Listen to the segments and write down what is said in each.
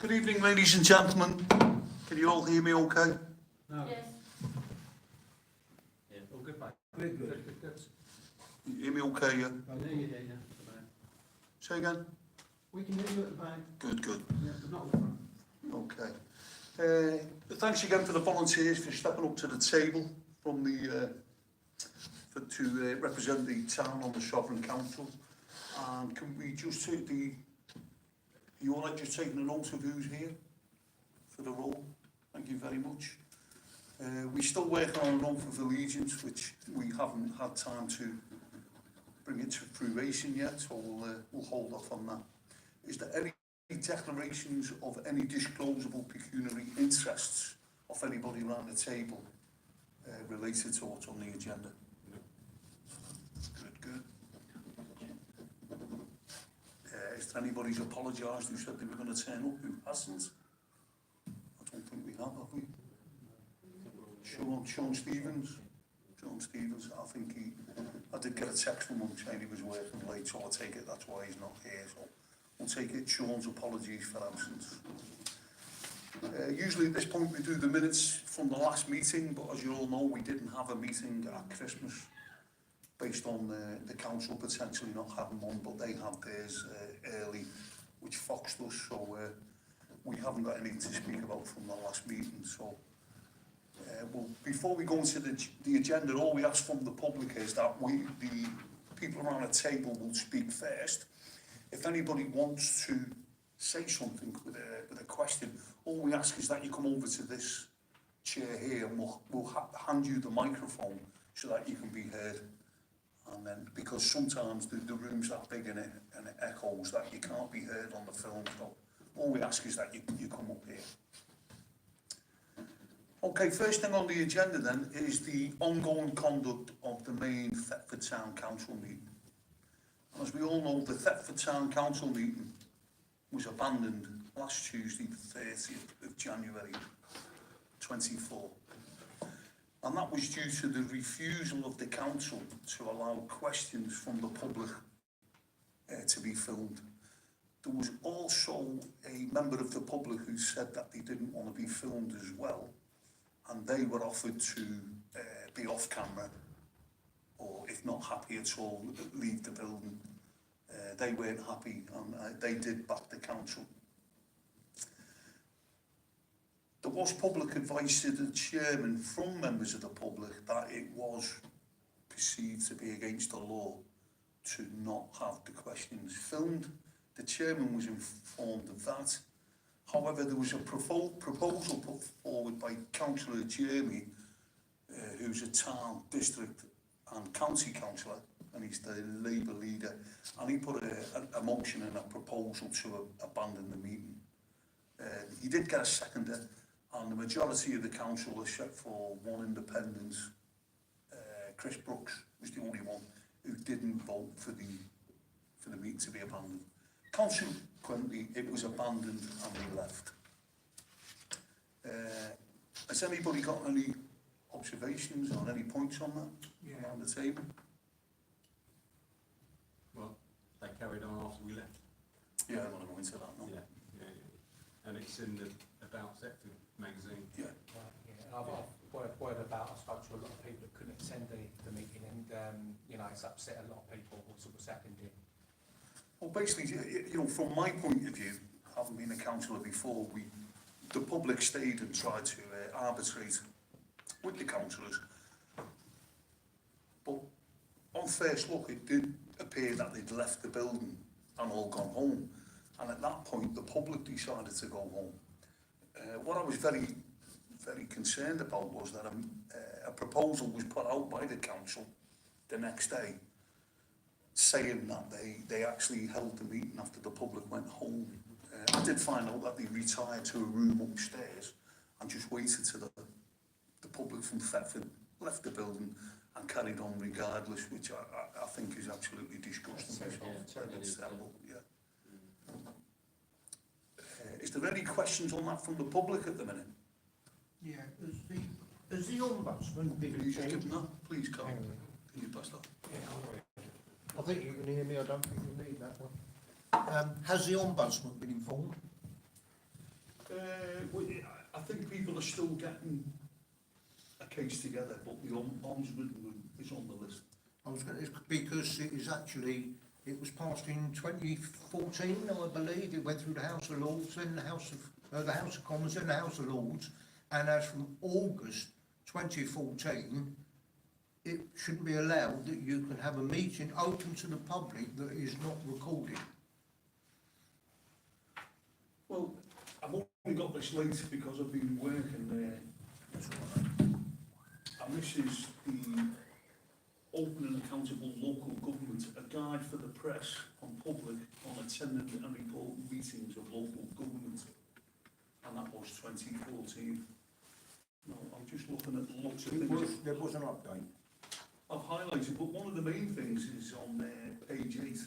Good evening, ladies and gentlemen. Can you all hear me okay? No. Yes. Yeah, all good, mate. Good, good. Good. You hear me okay, yeah? I hear you there, yeah. Say again? We can hear you at the back. Good, good. Yeah, but not at the front. Okay. Thanks again for the volunteers for stepping up to the table from the to represent the town on the Sovereign Council. And can we just take you all like just taking a note of who's here for the role? Thank you very much. We're still working on an oath of allegiance, which we haven't had time to bring it to fruition yet, so we'll hold off on that. Is there any declarations of any disclosable pecuniary interests of anybody around the table related to what's on the agenda? Good, good. Is there anybody who's apologised who said they were going to turn up who hasn't? I don't think we have we? Sean Stevens. Sean Stevens, I did get a text from him saying he was working late, so I'll take it that's why he's not here. So we'll take it, Sean's apologies for absence. Usually at this point we do the minutes from the last meeting, but as you all know, we didn't have a meeting at Christmas based on the council potentially not having one, but they had theirs early, which foxed us, so we haven't got anything to speak about from the last meeting. So well, before we go into the agenda, all we ask from the public is that the people around the table will speak first. If anybody wants to say something with a question, all we ask is that you come over to this chair here and we'll hand you the microphone so that you can be heard. And then, because sometimes the room's that big and it echoes that you can't be heard on the film, so all we ask is that you come up here. Okay, first thing on the agenda then is the ongoing conduct of the main Thetford Town Council meeting. As we all know, the Thetford Town Council meeting was abandoned last Tuesday, the 30th of January 24. And that was due to the refusal of the council to allow questions from the public to be filmed. There was also a member of the public who said that they didn't want to be filmed as well, and they were offered to be off camera, or if not happy at all, leave the building. They weren't happy, and they did back the council. There was public advice to the chairman from members of the public that it was perceived to be against the law to not have the questions filmed. The chairman was informed of that. However, there was a proposal put forward by Councillor Jeremy, who's a town, district and county councillor, and he's the Labour leader, and he put a motion and a proposal to abandon the meeting. He did get a seconder, and the majority of the council, except for one independent, Chris Brooks, was the only one who didn't vote for the meeting to be abandoned. Consequently, it was abandoned and we left. Has anybody got any observations or any points on that around the table? Well, they carried on after we left. Yeah, I want to go into that now. Yeah. And it's in the About Thetford magazine. Yeah. I've word about, I spoke to a lot of people that couldn't attend the meeting, and it's upset a lot of people what's happened here. Well, basically, from my point of view, having been a councillor before, the public stayed and tried to arbitrate with the councillors. But on first look, it did appear that they'd left the building and all gone home. And at that point, the public decided to go home. What I was very, very concerned about was that a proposal was put out by the council the next day, saying that they actually held the meeting after the public went home. I did find out that they retired to a room upstairs and just waited till the public from Thetford left the building and carried on regardless, which I think is absolutely disgusting. It's terrible, yeah. Is there any questions on that from the public at the minute? Yeah, has the ombudsman been Can you just give informed? them that, please, Carl? Can you pass that? I think you can hear me, I don't think you need that one. Has the ombudsman been informed? I think people are still getting a case together, but the ombudsman is on the list. I was going to, because it is actually, it was passed in 2014, I believe. It went through the House of Lords, then the House of Commons, then the House of Lords, and as from August 2014, it shouldn't be allowed that you can have a meeting open to the public that is not recorded. Well, I've only got this late because I've been working there. That's all right. And this is the Open and Accountable Local Government, a guide for the press and public on attending and reporting meetings of local government. And that was 2014. Now, I'm just looking at lots of things. There was an update. I've highlighted, but one of the main things is on page 8,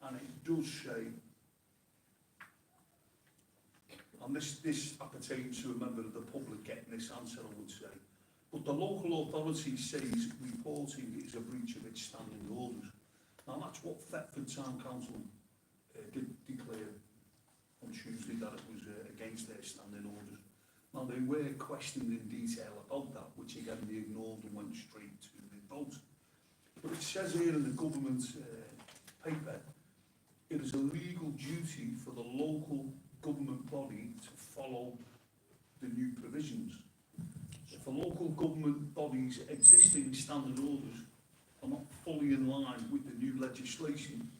and it does say, and this appertains to a member of the public getting this answer, I would say, but the local authority says reporting is a breach of its standing orders. Now that's what Thetford Town Council did declare on Tuesday, that it was against their standing orders. Now they were questioned in detail about that, which again they ignored and went straight to the vote. But it says here in the government paper, it is a legal duty for the local government body to follow the new provisions. If a local government body's existing standing orders are not fully in line with the new legislation,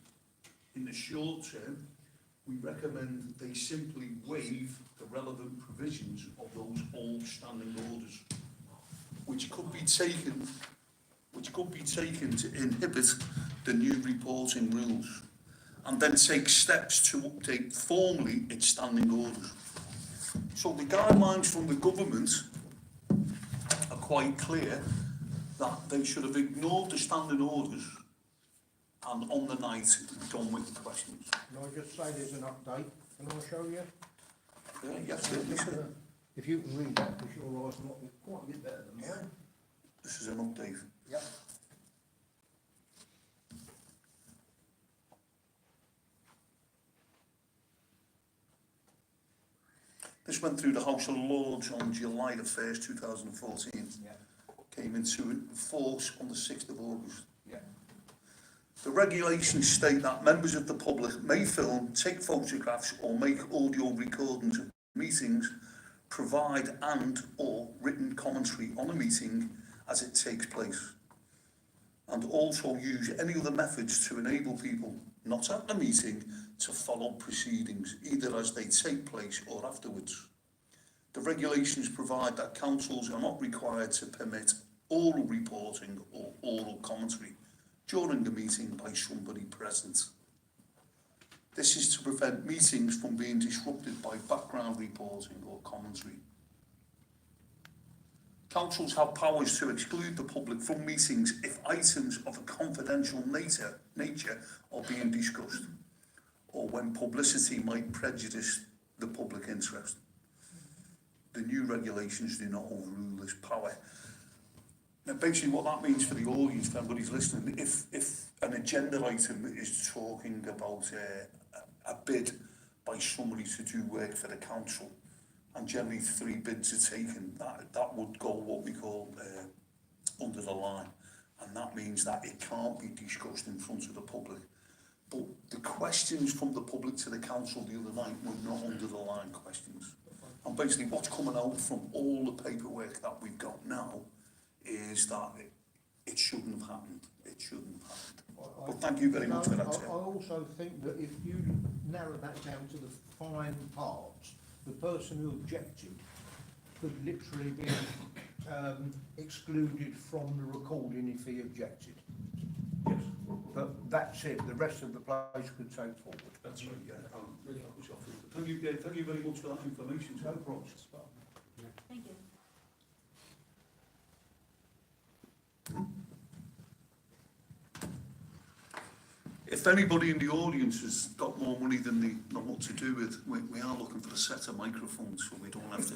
in the short term, we recommend they simply waive the relevant provisions of those old standing orders, which could be taken to inhibit the new reporting rules, and then take steps to update formally its standing orders. So the guidelines from the government are quite clear that they should have ignored the standing orders and on the night done with the questions. Can I just say there's an update? Can I show you? Yes, certainly, sir. If you can read that, because your eyes might be quite a bit better than mine. This is an update. Yep. This went through the House of Lords on July the 1st, 2014. Yeah. Came into force on the 6th of August. Yeah. The regulations state that members of the public may film, take photographs or make audio recordings of meetings, provide and or written commentary on a meeting as it takes place, and also use any other methods to enable people not at the meeting to follow proceedings, either as they take place or afterwards. The regulations provide that councils are not required to permit oral reporting or oral commentary during the meeting by somebody present. This is to prevent meetings from being disrupted by background reporting or commentary. Councils have powers to exclude the public from meetings if items of a confidential nature are being discussed, or when publicity might prejudice the public interest. The new regulations do not overrule this power. Now, basically what that means for the audience, for everybody's listening, if an agenda item is talking about a bid by somebody to do work for the council, and generally 3 bids are taken, that would go what we call under the line, and that means that it can't be discussed in front of the public. But the questions from the public to the council the other night were not under the line questions. And basically what's coming out from all the paperwork that we've got now is that it shouldn't have happened. It shouldn't have happened. But thank you very much for that, I Chair. also think that if you narrow that down to the fine parts, the person who objected could literally be excluded from the recording if he objected. Yes. But that's it. The rest of the place could take forward. That's right, yeah. Thank you very much for that information. No problem. Thank you. If anybody in the audience has got more money than they know what to do with, we are looking for a set of microphones so we don't have to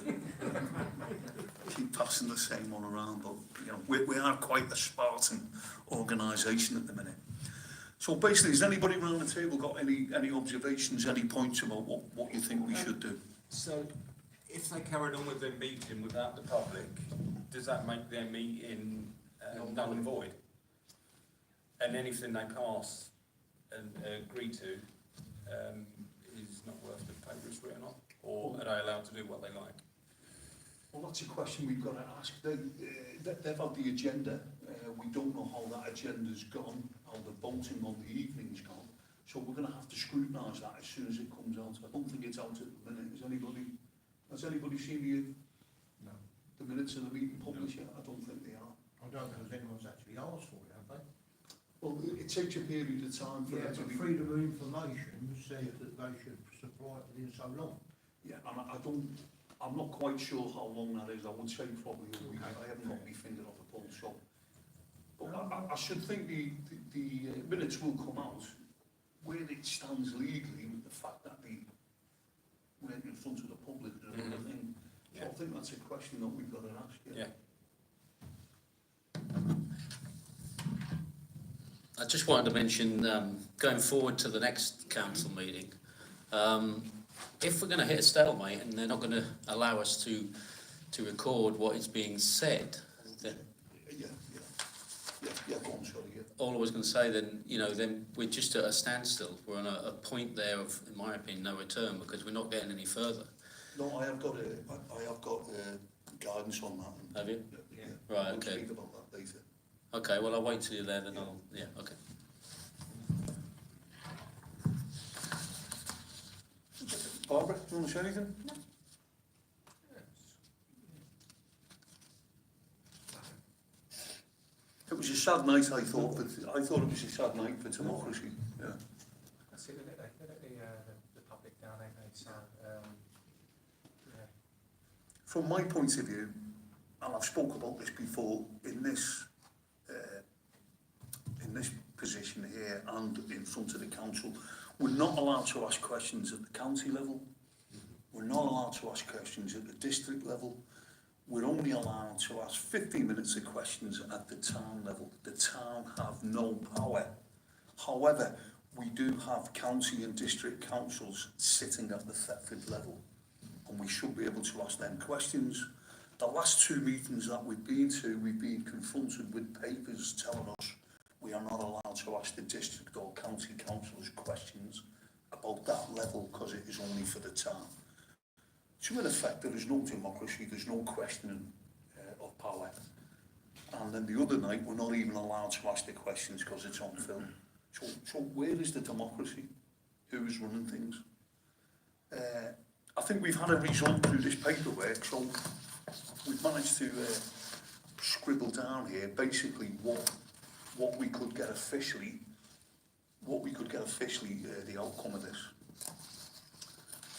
keep passing the same one around. But you know, we are quite a Spartan organisation at the minute. So basically, has anybody around the table got any observations, any points about what you think we should do? So, if they carried on with their meeting without the public, does that make their meeting null and void? And anything they pass and agree to is not worth the paper it's written on? Or are they allowed to do what they like? Well, that's a question we've got to ask. They've had the agenda. We don't know how that agenda's gone, how the voting on the evening's gone. So we're going to have to scrutinise that as soon as it comes out. I don't think it's out at the minute. Has anybody seen No. the minutes of the meeting published yet? I don't think they are. I don't know if anyone's actually asked for it, have they? Well, it takes a period of time for Yeah, it to but be... freedom of information says that they should supply it within so long. Yeah, and I'm not quite sure how long that is. I would say probably a week. Okay. I haven't got my finger on the pulse, so... But I should think the minutes will come out where it stands legally with the fact that they went in front of the public and another thing. So I think that's a question that we've got to ask. Yeah. I just wanted to mention, going forward to the next council meeting, if we're going to hit a stalemate and they're not going to allow us to record what is being said, then Yeah, go on, sorry, yeah. all I was going to say then, then we're just at a standstill. We're on a point there of, in my opinion, no return because we're not getting any further. No, I have got guidance on that. Have you? Yeah. Right, We'll okay. speak about that later. Okay, well, I'll wait till you're there, then I'll, yeah, okay. Barbara, do you want to say anything? No. It was a sad night, I thought it was a sad night for democracy. Yeah. That's it, they let the public down, ain't they? So, yeah. From my point of view, and I've spoke about this before, in this position here and in front of the council, we're not allowed to ask questions at the county level. We're not allowed to ask questions at the district level. We're only allowed to ask 15 minutes of questions at the town level. The town have no power. However, we do have county and district councils sitting at the Thetford level, and we should be able to ask them questions. The last two meetings that we've been confronted with papers telling us we are not allowed to ask the district or county councillors questions about that level because it is only for the town. So in effect, there is no democracy, there's no questioning of power. And then the other night, we're not even allowed to ask the questions because it's on film. So where is the democracy? Who is running things? I think we've had a result through this paperwork, so we've managed to scribble down here basically what we could get officially, the outcome of this.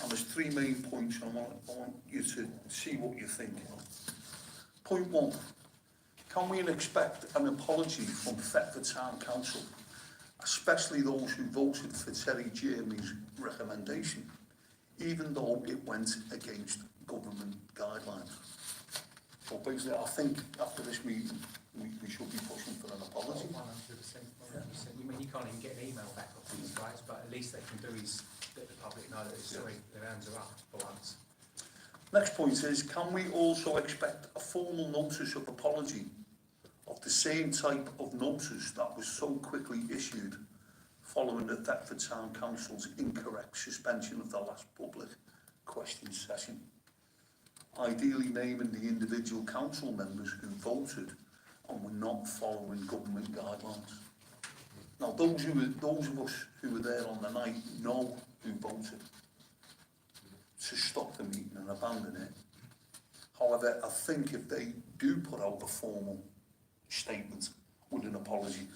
And there's three main points, and I want you to see what you think. Point one, can we expect an apology from Thetford Town Council, especially those who voted for Terry Jeremy's recommendation, even though it went against government guidelines? So basically, I think after this meeting, we should be pushing for an apology. 100%. You mean, you can't even get an email back off these guys, but at least they can do is let the public know that it's sorry, their hands are up for once. Next point is, can we also expect a formal notice of apology of the same type of notice that was so quickly issued following the Thetford Town Council's incorrect suspension of the last public question session? Ideally naming the individual council members who voted and were not following government guidelines. Now, those of us who were there on the night know who voted to stop the meeting and abandon it. However, I think if they do put out a formal statement with an apology,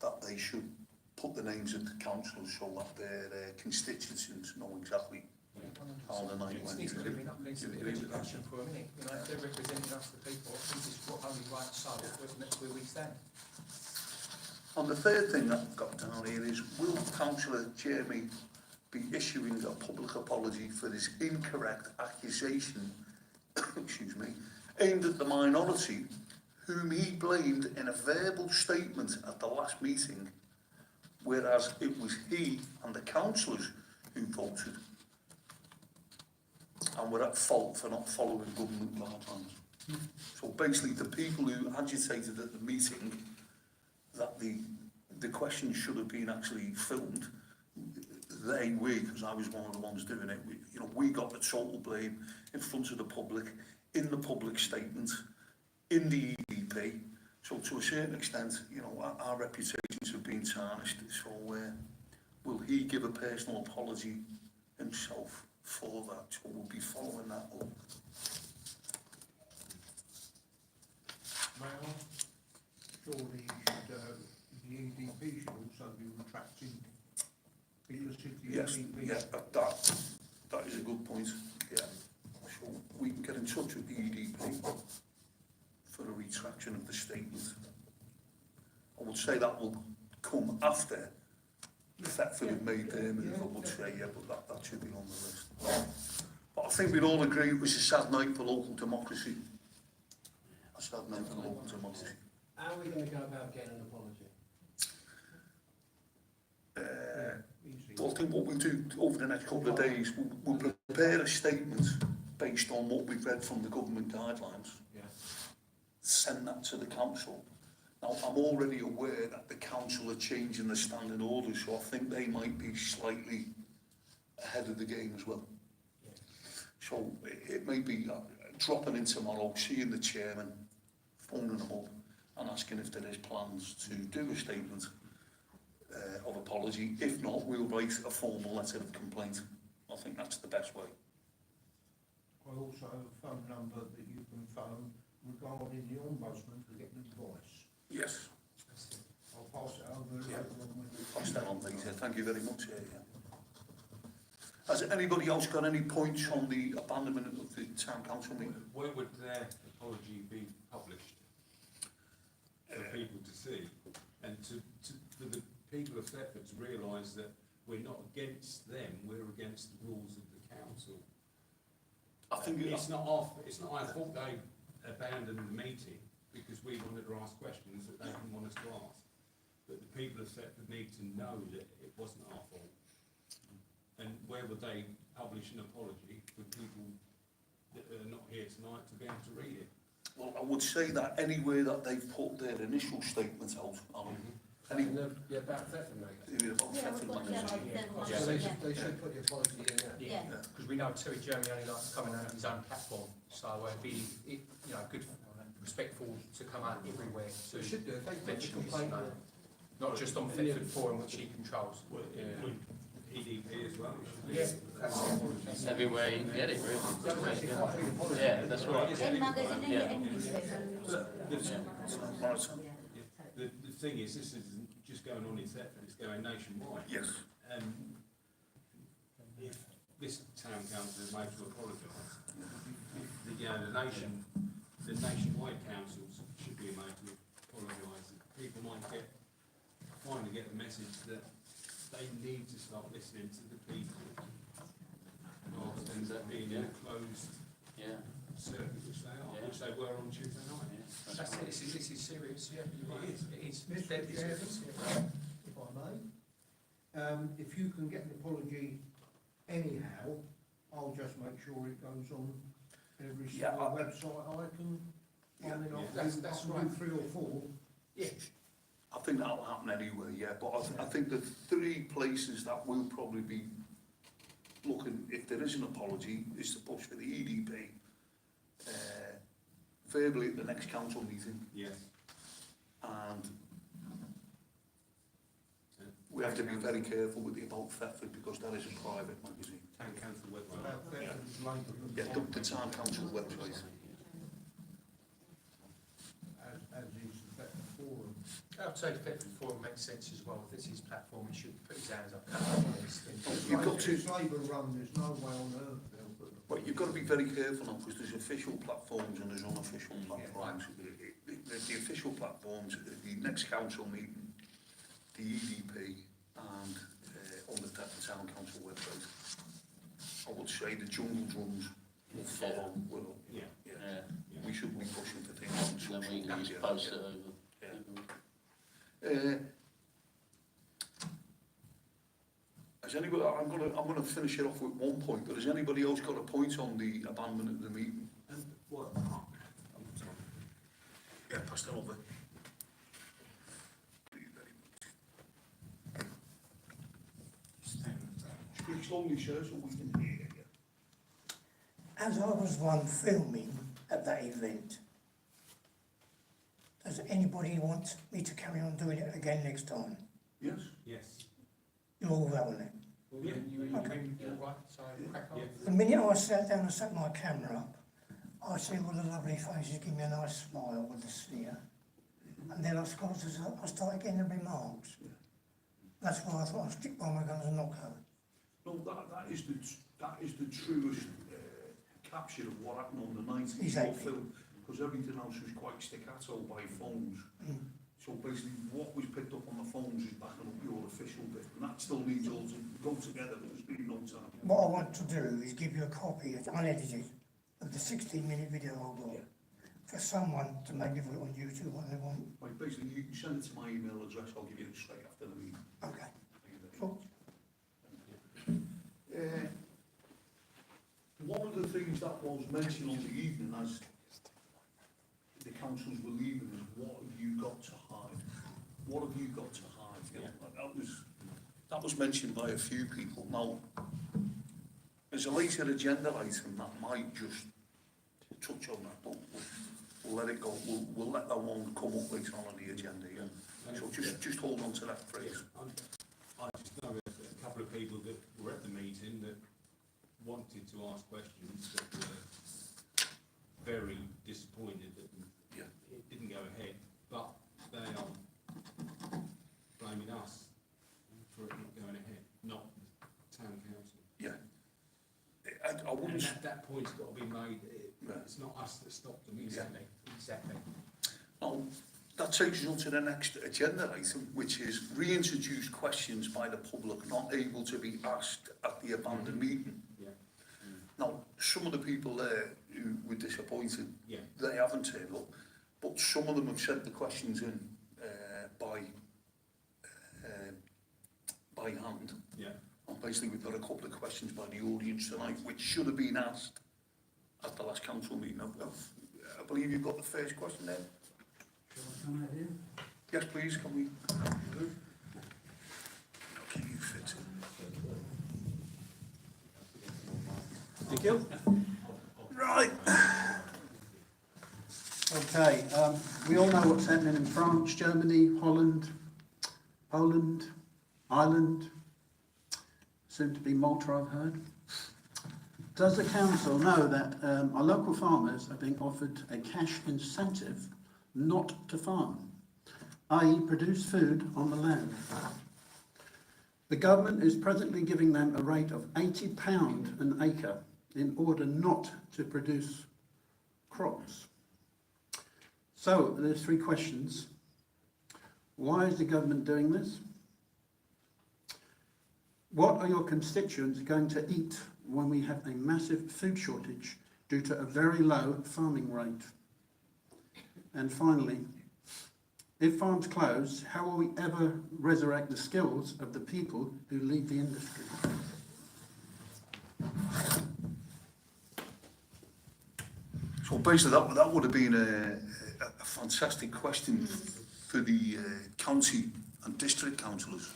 that they should put the names of the councillors so that their constituents know exactly how the night went. Needs to be a bit of education for a minute. You know, if they're representing us, the people, I think it's what only right so, isn't it, where we stand? And the third thing that I've got down here is, will Councillor Jeremy be issuing a public apology for his incorrect accusation, excuse me, aimed at the minority, whom he blamed in a verbal statement at the last meeting, whereas it was he and the councillors who voted? and we're at fault for not following government guidelines. So basically, the people who agitated at the meeting that the questions should have been actually filmed, we, because I was one of the ones doing it, we got the total blame in front of the public, in the public statement, in the EDP. So to a certain extent, our reputations have been tarnished. So will he give a personal apology himself for that? So we'll be following that up. Well, surely the EDP should also be retracting, because if the Yes, EDP... yeah, that is a good point. Yeah, so we can get in touch with the EDP for a retraction of the statement. I would say that will come after Thetford have made their move, I would say, yeah, but that should be on the list. But I think we'd all agree it was a sad night for local democracy. A sad night for local democracy. How are we going to go about getting an apology? Well, I think what we'll do over the next couple of days, we'll prepare a statement based on what we've read from the government guidelines, Yeah. send that to the council. Now, I'm already aware that the council are changing the standing orders, so I think they might be slightly ahead of the game as well. Yeah. So it may be dropping in tomorrow, seeing the chairman, phoning them up and asking if there is plans to do a statement of apology. If not, we'll write a formal letter of complaint. I think that's the best way. I also have a phone number that you can phone regarding the ombudsman to get advice. Yes, I'll pass it over later on. pass that on, please. Thank you very much. Has anybody else got any points on the abandonment of the town council meeting? Where would their apology be published for people to see, and for the people of Thetford to realise that we're not against them, we're against the rules of the council? I think It's not our fault they abandoned the meeting because we wanted to ask questions that they didn't want us to ask. But the people of Thetford need to know that it wasn't our fault. And where would they publish an apology for people that are not here tonight to be able to read it? Well, I would say that anywhere that they've put their initial statement out, Alan, Yeah, about Thetford, mate. about Yeah, Thetford we've got Management. yeah, They should put the apology in there. Yeah. Because we know Terry Jeremy only likes coming out of his own platform, so it'd be, good, respectful to come out everywhere So to it should do, if they put the mention his complaint name. Not just on Thetford Forum, which he controls. Well, it would EDP as well. Yeah, that's it. Everywhere you can get it, really. That's actually quite a big apology. Yeah, that's right. Any magazine, Yeah. any newspaper. The thing is, this isn't just going on in Thetford, it's going nationwide. Yes. If this town council is made to apologise, the nationwide councils should be made to apologise. People might finally get the message that they need to start listening to the people rather than being in a closed Yeah, circuit, which they are, which they were on Tuesday night. yeah. That's it, this is serious, yeah, you're right. It is. Mr. Deadly Chairman, serious, yeah. if I may, if you can get an apology anyhow, I'll just make sure it goes on every Yeah, single website I can. Yeah, I mean, I'll that's do right. 3 or 4. Yeah, I think that'll happen anyway, yeah, but I think the 3 places that will probably be looking, if there is an apology, is to push for the EDP, verbally at the next council meeting, Yes. and we have to be very careful with the About Thetford because that is a private magazine. Town council website. About Thetford's Labour Yeah, the town council website. as is the Thetford Forum. I'd say the Thetford Forum makes sense as well. If this is his platform, he should put his hands up. on this thing. You've got to, It's Labour run, there's no way on earth they'll put them. but you've got to be very careful now because there's official platforms and there's unofficial platforms. The official platforms, the next council meeting, the EDP and on the Thetford Town Council website. I would say the jungle drums will follow. Yeah. Yeah. We should be pushing for things on And social then we can just media. post it over. Yeah. Has anybody, I'm gonna finish it off with one point, but has anybody else got a point on the abandonment of the meeting? What? Yeah, pass it over. Speak slowly, sir, so we can hear you. As I was one filming at that event, does anybody want me to carry on doing it again next time? Yes? Yes. You're all right on it. Yeah. Okay. You're right, so crack on. Yeah. The minute I sat down and set my camera up, I see all the lovely faces give me a nice smile with a sneer. And then I started getting the remarks. That's why I thought I'd stick by my guns and not go. No, that is the truest capture of what happened on the night of Exactly. your film, because everything else was quite staccato by phones. So basically, what was picked up on the phones is backing up your official bit, and that still needs all to go together. There's been no time. What I want to do is give you a copy, it's unedited, of the 16-minute video I got. For someone to maybe put it on YouTube when they want. Like basically, you can send it to my email address. I'll give you it straight after the meeting. Okay. Cool. One of the things that was mentioned on the evening as the councils were leaving is, what have you got to hide? What have you got to hide? You know, that was mentioned by a few people. Now, as a later agenda item, that might just touch on that, but we'll let it go. We'll let that one come up later on the agenda, yeah. So just hold on to that phrase. I just know a couple of people that were at the meeting that wanted to ask questions that were very disappointed that it didn't go ahead, but they are blaming us for it not going ahead, not the town council. Yeah. I And wouldn't... that point's got to be made. Yeah. It's not us that stopped them. Exactly, exactly. Now, that takes us on to the next agenda item, which is reintroduced questions by the public not able to be asked at the abandoned meeting. Yeah. Now, some of the people there who were disappointed, Yeah. they haven't turned up, but some of them have sent the questions in by hand. Yeah. And basically, we've got a couple of questions by the audience tonight, which should have been asked at the last council meeting. I believe you've got the first question there. Yes, please, can we? Okay, you fit in. Thank you. Right. Okay, we all know what's happening in France, Germany, Holland, Poland, Ireland, soon to be Malta, I've heard. Does the council know that our local farmers are being offered a cash incentive not to farm, i.e. produce food on the land? The government is presently giving them a rate of £80 an acre in order not to produce crops. So there's three questions. Why is the government doing this? What are your constituents going to eat when we have a massive food shortage due to a very low farming rate? And finally, if farms close, how will we ever resurrect the skills of the people who lead the industry? So basically, that would have been a fantastic question for the county and district councillors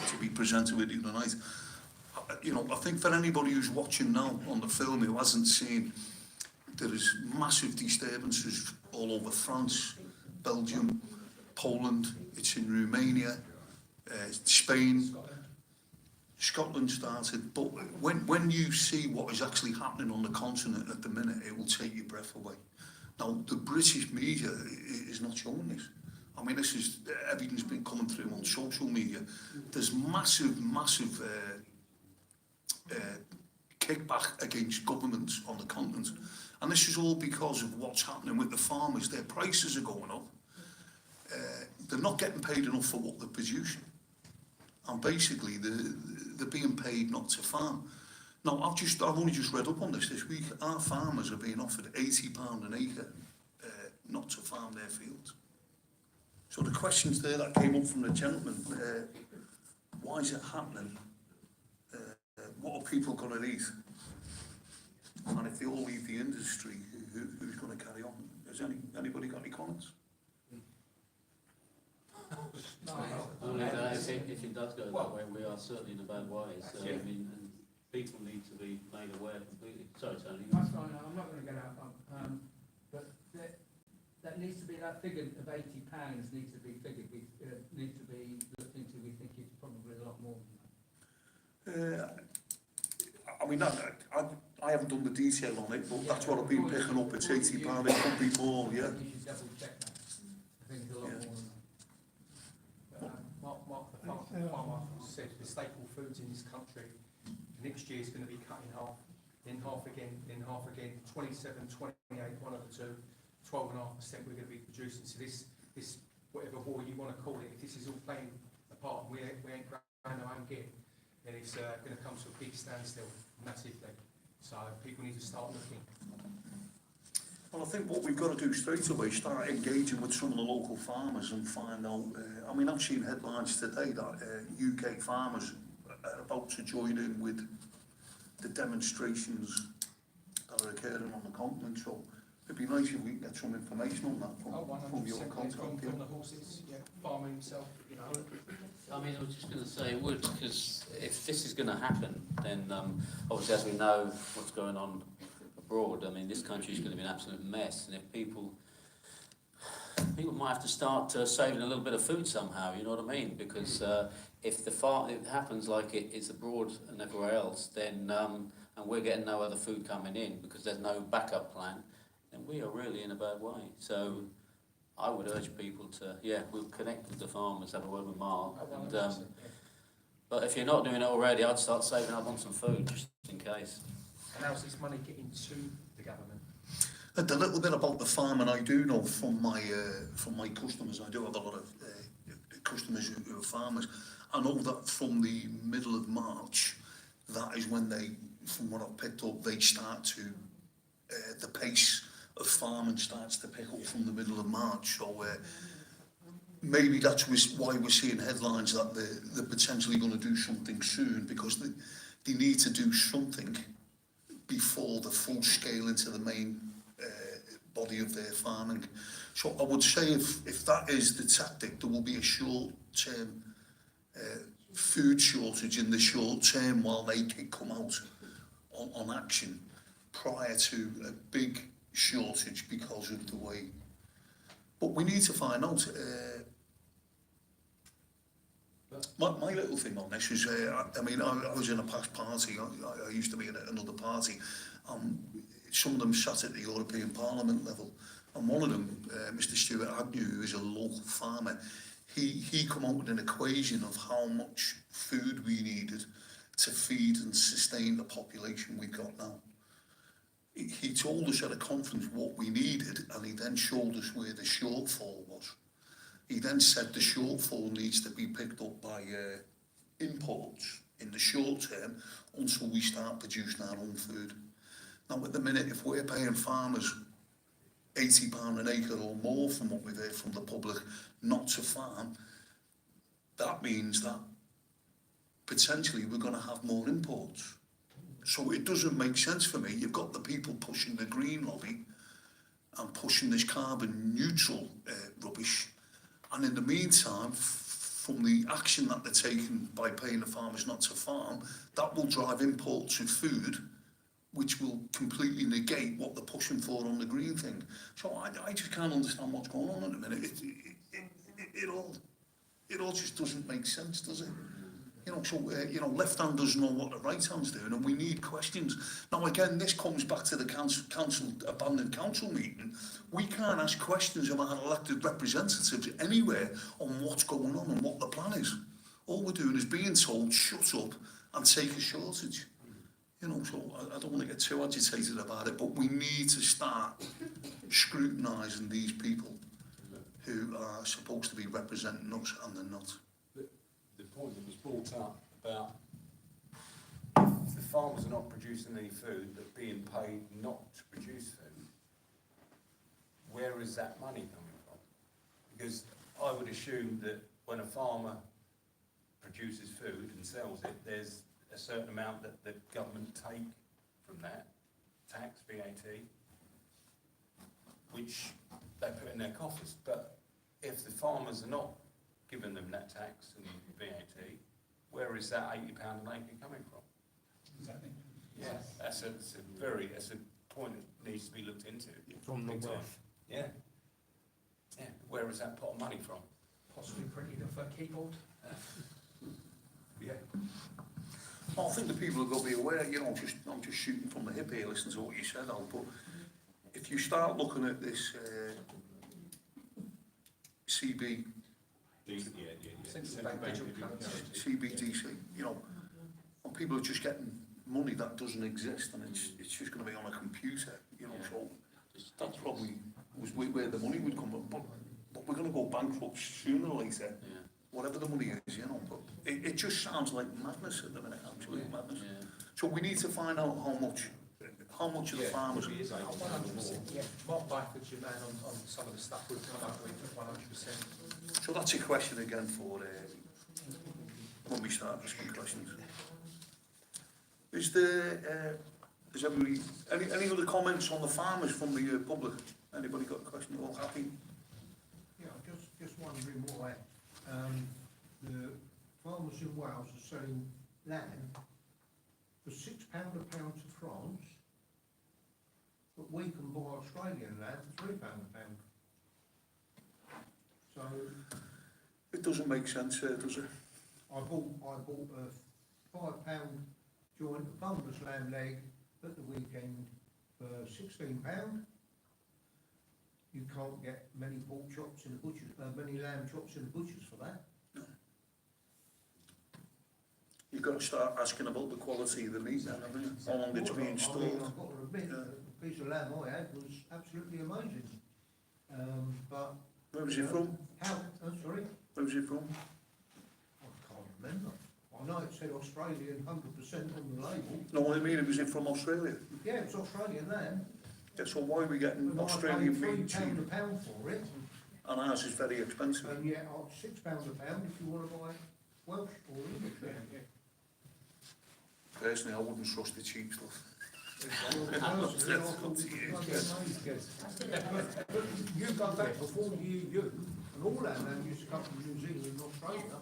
to be presented with you tonight. You know, I think for anybody who's watching now on the film who hasn't seen, there is massive disturbances all over France, Belgium, Poland, it's in Romania, Spain, Scotland started, but when you see what is actually happening on the continent at the minute, it will take your breath away. Now, the British media is not showing this. I mean, this is, everything's been coming through on social media. There's massive kickback against governments on the continent. And this is all because of what's happening with the farmers. Their prices are going up. They're not getting paid enough for what they're producing. And basically, they're being paid not to farm. Now, I've only just read up on this week. Our farmers are being offered £80 an acre not to farm their fields. So the questions there that came up from the gentleman, why is it happening? what are people going to eat? And if they all leave the industry, who's going to carry on? Has anybody got any comments? Only that if it does go that way, we are certainly in a bad way, so, I mean, and people need to be made aware completely. Sorry, Tony. That's fine, I'm not going to get out, but that needs to be, that figure of £80 needs to be figured, needs to be looked into. We think it's probably a lot more than that. I mean, I haven't done the detail on it, but that's what I've been picking up. It's £80, it could be more, yeah. You should double check that. I think it's a lot Yeah. more than that. Mark, the farmer said the staple foods in this country next year is going to be cut in half again, 27, 28, one of the two, 12.5% we're going to be producing. So this whatever war you want to call it, if this is all playing a part and we ain't growing our own game, then it's going to come to a big standstill massively. So people need to start looking. Well, I think what we've got to do straight away is start engaging with some of the local farmers and find out. I mean, I've seen headlines today that UK farmers are about to join in with the demonstrations that are occurring on the continent. So it'd be nice if we can get some information on that from your contact. From the horses, yeah, farmer himself, you know. I mean, I was just going to say it would, because if this is going to happen, then obviously, as we know what's going on abroad, I mean, this country is going to be an absolute mess, and if people might have to start saving a little bit of food somehow, you know what I mean? Because if it happens like it is abroad and everywhere else, then and we're getting no other food coming in because there's no backup plan, then we are really in a bad way. So I would urge people to, we'll connect with the farmers, have a word with Mark, and, but if you're not doing it already, I'd start saving up on some food just in case. And how's this money getting to the government? And a little bit about the farming I do know from my customers. I do have a lot of customers who are farmers. I know that from the middle of March, that is when they, from what I've picked up, they start to, the pace of farming starts to pick up from the middle of March. So maybe that's why we're seeing headlines that they're potentially going to do something soon, because they need to do something before the full scale into the main body of their farming. So I would say if that is the tactic, there will be a short-term food shortage in the short term while they can come out on action prior to a big shortage because of the way. But we need to find out. My little thing on this is, I mean, I was in a past party. I used to be in another party. Some of them sat at the European Parliament level, and one of them, Mr. Stuart Agnew, who is a local farmer, he come up with an equation of how much food we needed to feed and sustain the population we've got now. He told us at a conference what we needed, and he then showed us where the shortfall was. He then said the shortfall needs to be picked up by imports in the short term until we start producing our own food. Now, at the minute, if we're paying farmers £80 an acre or more from what we've heard from the public not to farm, that means that potentially we're going to have more imports. So it doesn't make sense for me. You've got the people pushing the green lobby and pushing this carbon neutral rubbish. And in the meantime, from the action that they're taking by paying the farmers not to farm, that will drive imports of food, which will completely negate what they're pushing for on the green thing. So I just can't understand what's going on at the minute. It all just doesn't make sense, does it? You know, so, left hand doesn't know what the right hand's doing, and we need questions. Now, again, this comes back to the abandoned council meeting. We can't ask questions of our elected representatives anywhere on what's going on and what the plan is. All we're doing is being told, shut up and take a shortage. You know, so I don't want to get too agitated about it, but we need to start scrutinising these people who are supposed to be representing us and they're not. The point that was brought up about if the farmers are not producing any food but being paid not to produce food, where is that money coming from? Because I would assume that when a farmer produces food and sells it, there's a certain amount that the government take from that tax, VAT, which they put in their coffers. But if the farmers are not giving them that tax and VAT, where is that £80 an acre coming from? Exactly. Yeah, that's a point that needs to be looked into. From the Big time. wealth. Yeah. Yeah, where is that pot of money from? Possibly printed off a keyboard. Yeah. I think the people have got to be aware, you know, I'm just shooting from the hip here, listening to what you said, Al, but if you start looking at this Central bank digital currency. CBDC, you know, and people are just getting money that doesn't exist, and it's just going to be on a computer, you know, so that's probably was where the money would come from, but we're going to go bankrupt sooner or later, Yeah. whatever the money is, you know, but it just sounds like madness at the minute, absolute madness. Yeah. So we need to find out how much of the farmers. 100%, yeah. Mark Byford's your man on some of the stuff we've come up with, 100%. So that's a question again for when we start asking questions. Is there, is everybody, any other comments on the farmers from the public? Anybody got a question? All happy? Yeah, just wondering why the farmers in Wales are selling land for £6 a pound to France, but we can buy Australian land for £3 a pound. So It doesn't make sense, does it? I bought a £5 joint boneless lamb leg at the weekend for £16. You can't get many pork chops in the butchers, many lamb chops in the butchers for that. You've got to start asking about the quality of the meat then, haven't you? How long it's been I mean, stored. I've got to admit, the piece of lamb I had was absolutely amazing. But Where was it from? how? Oh, sorry, Where was it from? I can't remember. I know it said Australian 100% on the label. No, what I mean, was it from Australia? Yeah, it's Australian lamb. Yeah, so why are we getting And I Australian paid meat £3 cheap? a pound for it, And ours is very expensive. and yet £6 a pound if you want to buy Welsh or English lamb. Personally, I wouldn't trust the cheap stuff. Well, personally, I thought it was amazing. But you go back before the EU, and all that lamb used to come from New Zealand and Australia.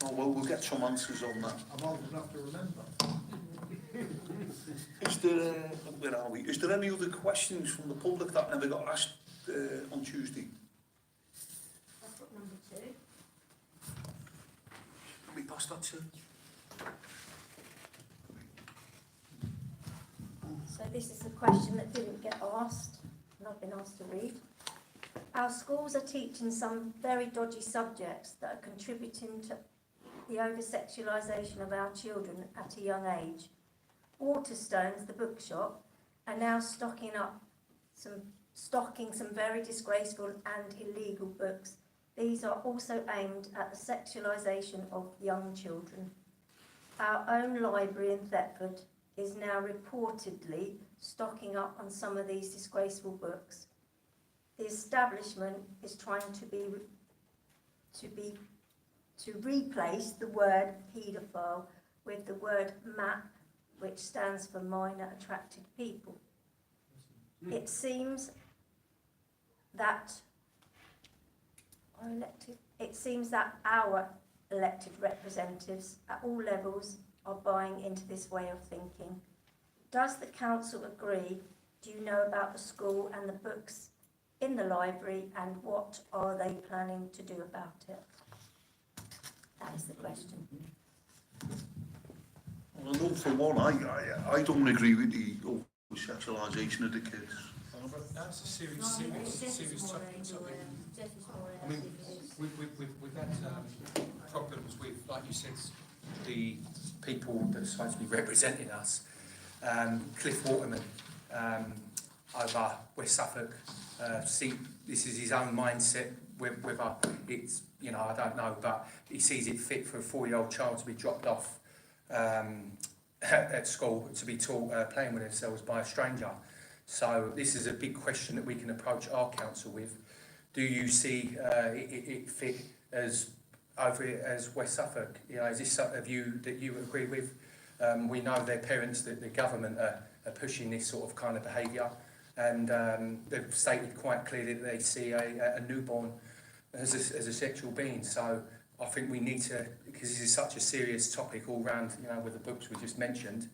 Oh, well, we'll get some answers on that. I'm old enough to remember. Is there, where are we? Is there any other questions from the public that never got asked on Tuesday? I've got number 2. Can we pass that to? So this is a question that didn't get asked, and I've been asked to read. Our schools are teaching some very dodgy subjects that are contributing to the over-sexualisation of our children at a young age. Waterstones, the bookshop, are now stocking some very disgraceful and illegal books. These are also aimed at the sexualisation of young children. Our own library in Thetford is now reportedly stocking up on some of these disgraceful books. The establishment is trying to replace the word paedophile with the word MAP, which stands for minor attracted people. It seems that our elected representatives at all levels are buying into this way of thinking. Does the council agree? Do you know about the school and the books in the library, and what are they planning to do about it? That is the question. Well, I know for one, I don't agree with the over-sexualisation of the kids. That's a serious topic. I mean, we've had problems with, like you said, the people that are supposed to be representing us. Cliff Waterman over West Suffolk. This is his own mindset. Whether it's, I don't know, but he sees it fit for a 4-year-old child to be dropped off at school to be taught playing with themselves by a stranger. So this is a big question that we can approach our council with. Do you see it fit as over it as West Suffolk? You know, is this a view that you agree with? We know their parents, that the government are pushing this sort of kind of behaviour, and they've stated quite clearly that they see a newborn as a sexual being. So I think we need to, because this is such a serious topic all round, you know, with the books we just mentioned,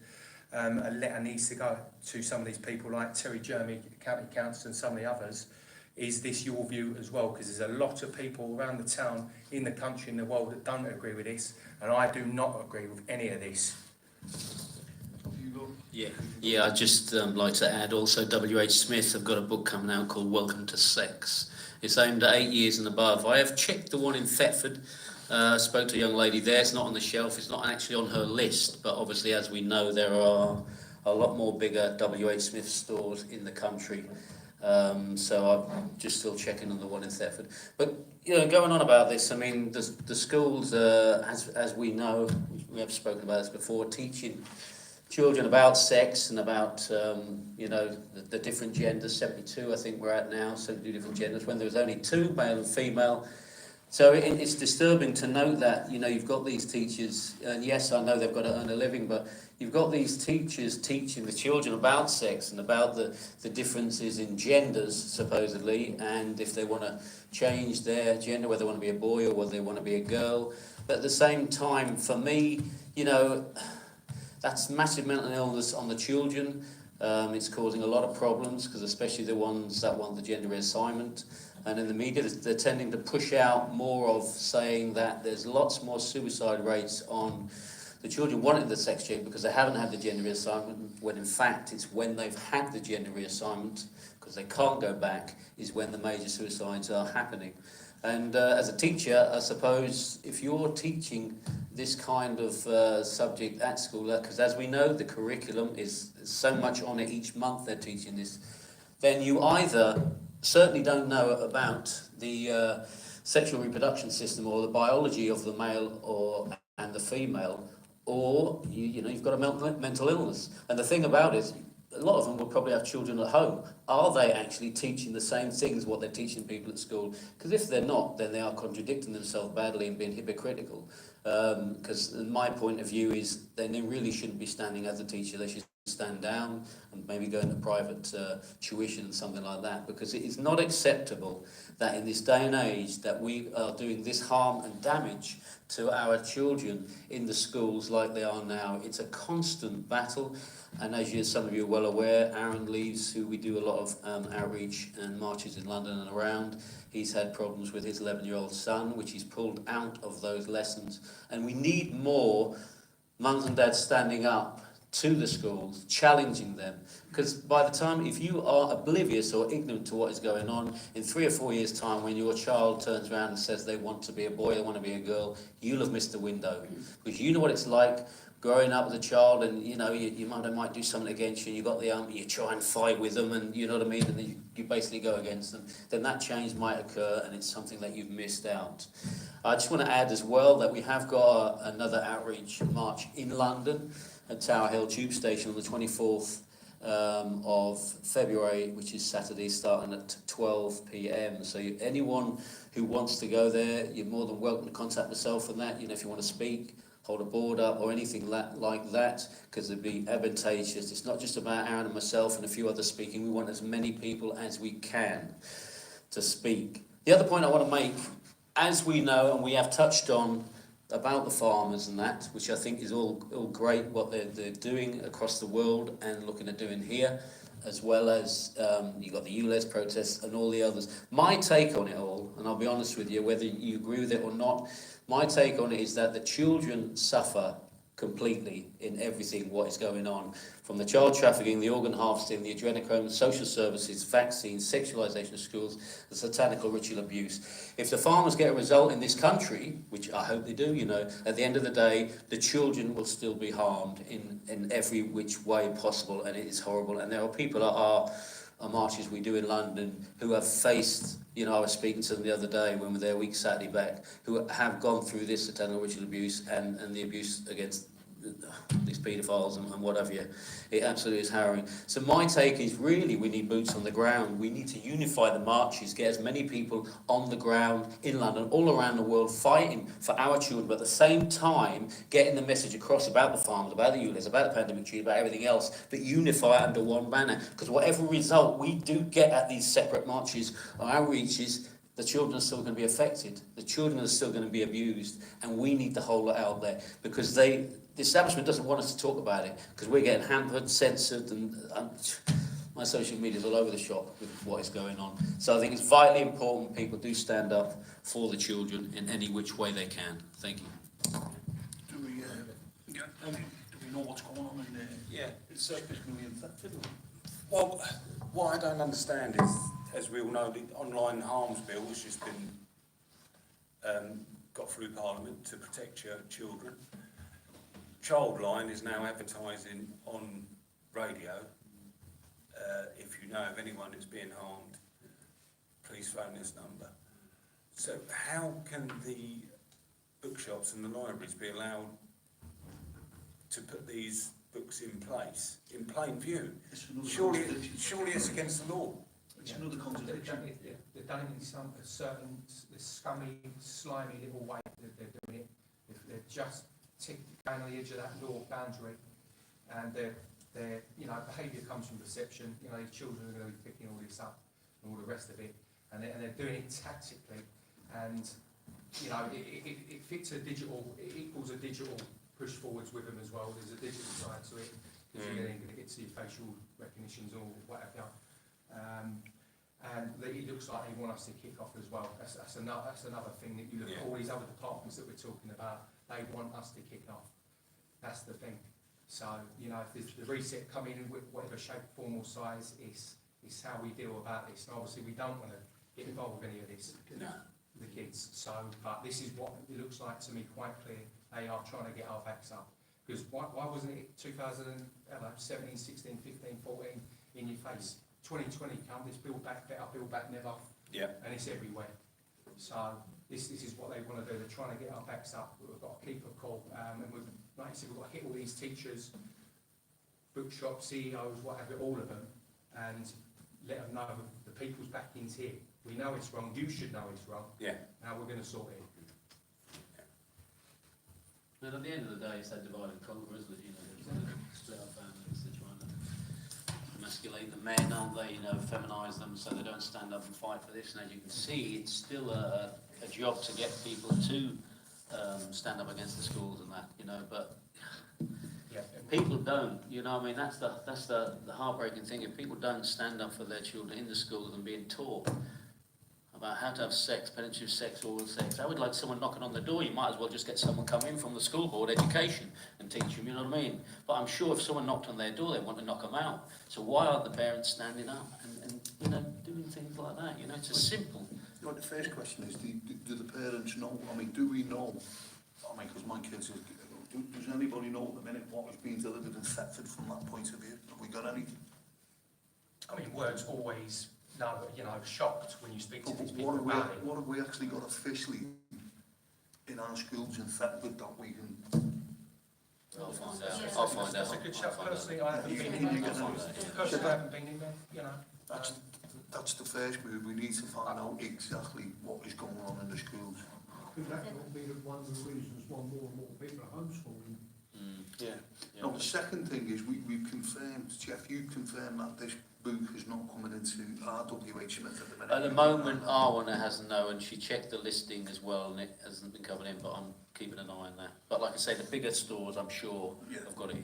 a letter needs to go to some of these people like Terry Jeremy, County Council, and some of the others. Is this your view as well? Because there's a lot of people around the town, in the country, in the world that don't agree with this, and I do not agree with any of this. Yeah, I'd just like to add also W.H. Smith have got a book coming out called Welcome to Sex. It's aimed at 8 years and above. I have checked the one in Thetford, spoke to a young lady there. It's not on the shelf, it's not actually on her list, but obviously, as we know, there are a lot more bigger W.H. Smith stores in the country. So I'm just still checking on the one in Thetford. But, you know, going on about this, I mean, the schools, as we know, we have spoken about this before, teaching children about sex and about, you know, the different genders, 72 I think we're at now, 72 different genders, when there was only 2, male and female. So it's disturbing to note that, you know, you've got these teachers, and yes, I know they've got to earn a living, but you've got these teachers teaching the children about sex and about the differences in genders, supposedly, and if they want to change their gender, whether they want to be a boy or whether they want to be a girl. But at the same time, for me, you know, that's massive mental illness on the children. It's causing a lot of problems, because especially the ones that want the gender reassignment. And in the media, they're tending to push out more of saying that there's lots more suicide rates on the children wanting the sex change because they haven't had the gender reassignment, when in fact it's when they've had the gender reassignment, because they can't go back, is when the major suicides are happening. And as a teacher, I suppose, if you're teaching this kind of subject at school, because as we know, the curriculum is so much on it each month they're teaching this, then you either certainly don't know about the sexual reproduction system or the biology of the male and the female, or you know, you've got a mental illness. And the thing about it is, a lot of them will probably have children at home. Are they actually teaching the same things what they're teaching people at school? Because if they're not, then they are contradicting themselves badly and being hypocritical. Because my point of view is, then they really shouldn't be standing as a teacher. They should stand down and maybe go into private tuition and something like that, because it is not acceptable that in this day and age that we are doing this harm and damage to our children in the schools like they are now. It's a constant battle, and as some of you are well aware, Aaron Leaves, who we do a lot of outreach and marches in London and around, he's had problems with his 11-year-old son, which he's pulled out of those lessons. And we need more mums and dads standing up to the schools, challenging them. Because by the time, if you are oblivious or ignorant to what is going on, in 3 or 4 years' time, when your child turns around and says they want to be a boy, they want to be a girl, you'll have missed the window. Because you know what it's like growing up as a child, and you know, your mother might do something against you, and you got the arm, you try and fight with them, and you know what I mean, and then you basically go against them. Then that change might occur, and it's something that you've missed out. I just want to add as well that we have got another outreach march in London at Tower Hill Tube Station on the 24th of February, which is Saturday, starting at 12 p.m. So anyone who wants to go there, you're more than welcome to contact myself on that. You know, if you want to speak, hold a board up or anything like that, because it'd be advantageous. It's not just about Aaron and myself and a few others speaking. We want as many people as we can to speak. The other point I want to make, as we know, and we have touched on about the farmers and that, which I think is all great what they're doing across the world and looking at doing here, as well as you've got the ULEZ protests and all the others. My take on it all, and I'll be honest with you, whether you agree with it or not, my take on it is that the children suffer completely in everything what is going on, from the child trafficking, the organ harvesting, the adrenochrome, social services, vaccines, sexualisation of schools, the satanical ritual abuse. If the farmers get a result in this country, which I hope they do, you know, at the end of the day, the children will still be harmed in every which way possible, and it is horrible. And there are people at our marches we do in London who have faced, you know, I was speaking to them the other day when we were there a week Saturday back, who have gone through this satanic ritual abuse and the abuse against these paedophiles and what have you. It absolutely is harrowing. So my take is really we need boots on the ground. We need to unify the marches, get as many people on the ground in London, all around the world, fighting for our children, but at the same time getting the message across about the farmers, about the ULIS, about the pandemic treaty, about everything else, but unify under one banner. Because whatever result we do get at these separate marches or outreaches, the children are still going to be affected. The children are still going to be abused, and we need to hold it out there because the establishment doesn't want us to talk about it because we're getting hampered, censored, and my social media is all over the shop with what is going on. So I think it's vitally important people do stand up for the children in any which way they can. Thank you. Do we know what's going on in there? Yeah, so, Specifically in Thetford? well, what I don't understand is, as we all know, the online harms bill has just been got through Parliament to protect children. Childline is now advertising on radio. If you know of anyone who's being harmed, please phone this number. So how can the bookshops and the libraries be allowed to put these books in place in plain view? Surely it's against the law. It's another contradiction. They've done it in some a certain scummy, slimy little way that they're doing it. They're just going on the edge of that law boundary, and their behaviour comes from perception. These children are going to be picking all this up and all the rest of it, and they're doing it tactically, and it fits a digital. It equals a digital push forwards with them as well. There's a digital side to it because you're going to get to your facial recognitions or whatever. And it looks like they want us to kick off as well. That's another thing that you look at all these other departments that we're talking about. They want us to kick off. That's the thing. So if the reset come in whatever shape, form or size, it's how we deal about this. And obviously we don't want to get involved with any of this. No. The kids. So, but this is what it looks like to me quite clear. They are trying to get our backs up. Because why wasn't it 2017, 16, 15, 14 in your face? 2020 come, it's build back better, build back never, and it's everywhere. So this is what they want to do. They're trying to get our backs up. We've got to keep a call, and like I said, we've got to hit all these teachers, bookshop CEOs, whatever, all of them, and let them know the people's backing's here. We know it's wrong. You should know it's wrong. Yeah. Now we're going to sort it. And at the end of the day, it's that divide and conquer, isn't it? Split our families. They're trying to emasculate the men, aren't they? Feminise them so they don't stand up and fight for this. And as you can see, it's still a job to get people to stand up against the schools and that, but people don't. That's the heartbreaking thing. If people don't stand up for their children in the schools and being taught about how to have sex, penetrative sex, oral sex. I would like someone knocking on the door. You might as well just get someone come in from the school board education and teach them, you know what I mean? But I'm sure if someone knocked on their door, they want to knock them out. So why aren't the parents standing up and doing things like that? It's as simple. The first question is, do the parents know? Do we know? Because my kids, does anybody know at the minute what is being delivered in Thetford from that point of view? Have we got any? Words always... No, shocked when you speak to these people What about it. have we actually got officially in our schools in Thetford that we can... I'll find out. That's a good shout. Personally, I haven't been in there. That's the first move. We need to find out exactly what is going on in the schools. Could that not be one of the reasons why more and more people are homeschooling? Now, the second thing is we've confirmed, Jeff, you confirmed that this book is not coming into RWH Smith at the minute. At the moment, Arwana hasn't known, and she checked the listing as well, and it hasn't been coming in, but I'm keeping an eye on that. But like I say, the bigger stores, I'm sure, have got it.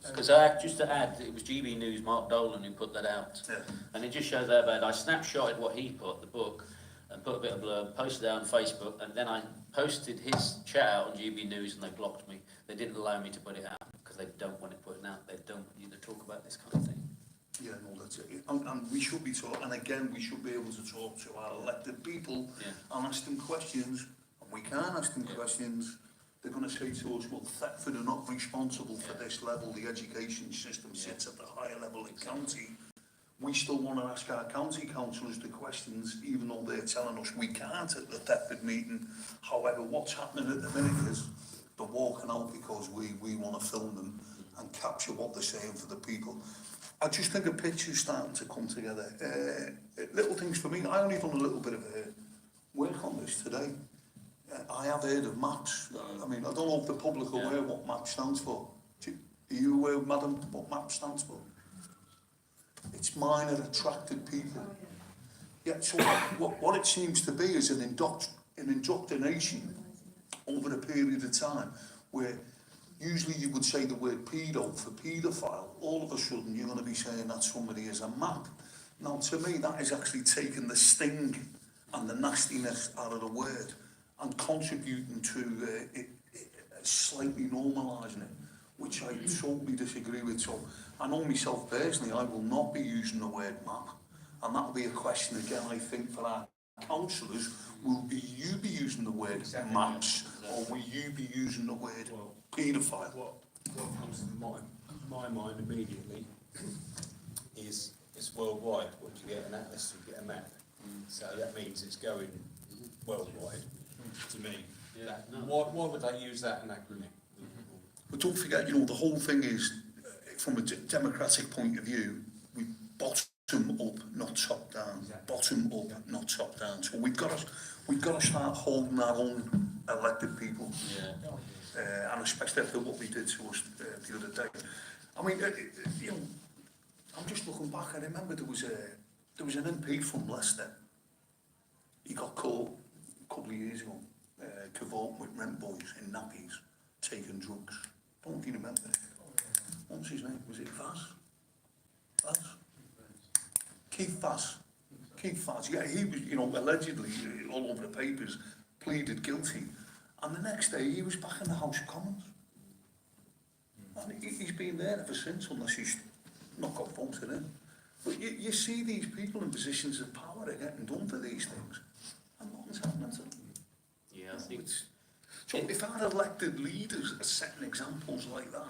Because just to add, it was GB News, Mark Dolan, who put that out. Yeah. And it just shows there bad. I snapshotted what he put, the book, and put a bit of blurb, posted it on Facebook, and then I posted his chat out on GB News, and they blocked me. They didn't allow me to put it out, because they don't want it put out. They don't want you to talk about this kind of thing. Yeah, no, that's it. And we should be talking, and again, we should be able to talk to our elected people and ask them questions, and we can't ask them questions. They're going to say to us, well, Thetford are not responsible for this level. The education system sits at the higher level in county. We still want to ask our county councillors the questions, even though they're telling us we can't at the Thetford meeting. However, what's happening at the minute is they're walking out because we want to film them and capture what they're saying for the people. I just think a picture's starting to come together. Little things for me. I only done a little bit of work on this today. I have heard of MAPS. I mean, I don't know if the public are aware what MAPS stands for. Are you aware, madam, what MAPS stands for? It's minor attracted people. Yeah, so what it seems to be is an indoctrination over a period of time where usually you would say the word pedo for paedophile. All of a sudden you're going to be saying that somebody is a map. Now to me that is actually taking the sting and the nastiness out of the word and contributing to it slightly normalising it, which I totally disagree with. So I know myself personally, I will not be using the word map, and that will be a question again I think for our councillors. Will you be using the word maps, or will you be using the word paedophile? What comes to my mind immediately is it's worldwide. What do you get an atlas? You get a map. So that means it's going worldwide. To me, why would they use that acronym? But don't forget, you know, the whole thing is, from a democratic point of view, we bottom up, not top down. Exactly. Bottom up, not top down. So we've got to start holding our own elected people. And especially after what we did to us the other day. I mean, you know, I'm just looking back. I remember there was an MP from Leicester. He got caught a couple of years ago, cavorting with rent boys in nappies, taking drugs. Don't know if you remember it. What's his name? Was it Vaz? Vaz? Keith Vaz. Keith Vaz. Yeah, he was, you know, allegedly all over the papers, pleaded guilty. And the next day he was back in the House of Commons. And he's been there ever since, unless he's not got voted in. But you see these people in positions of power are getting done for these things. And nothing's happening to them. Yeah, I think... So if our elected leaders are setting examples like that,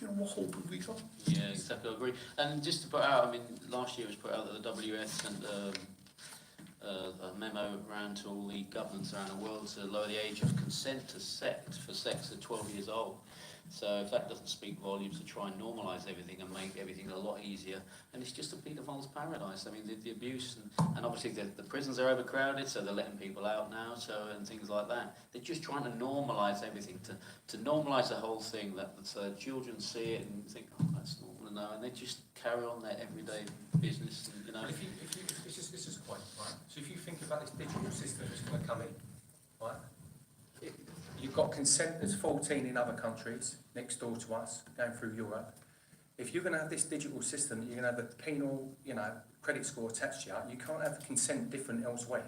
you know, what hope have we got? Yeah, exactly, I agree. And just to put out, I mean, last year it was put out that the WS sent a memo around to all the governments around the world to lower the age of consent to sex for sex at 12 years old. So if that doesn't speak volumes to try and normalise everything and make everything a lot easier, and it's just a paedophile's paradise. I mean, the abuse and obviously the prisons are overcrowded, so they're letting people out now, so and things like that. They're just trying to normalise everything, to normalise the whole thing, that so children see it and think, oh, that's normal now, and they just carry on their everyday business. And, you know, If you it's just a point, right? So if you think about this digital system that's going to come in, right? You've got consent as 14 in other countries next door to us, going through Europe. If you're going to have this digital system, you're going to have a penal, you know, credit score attached to you. You can't have consent different elsewhere.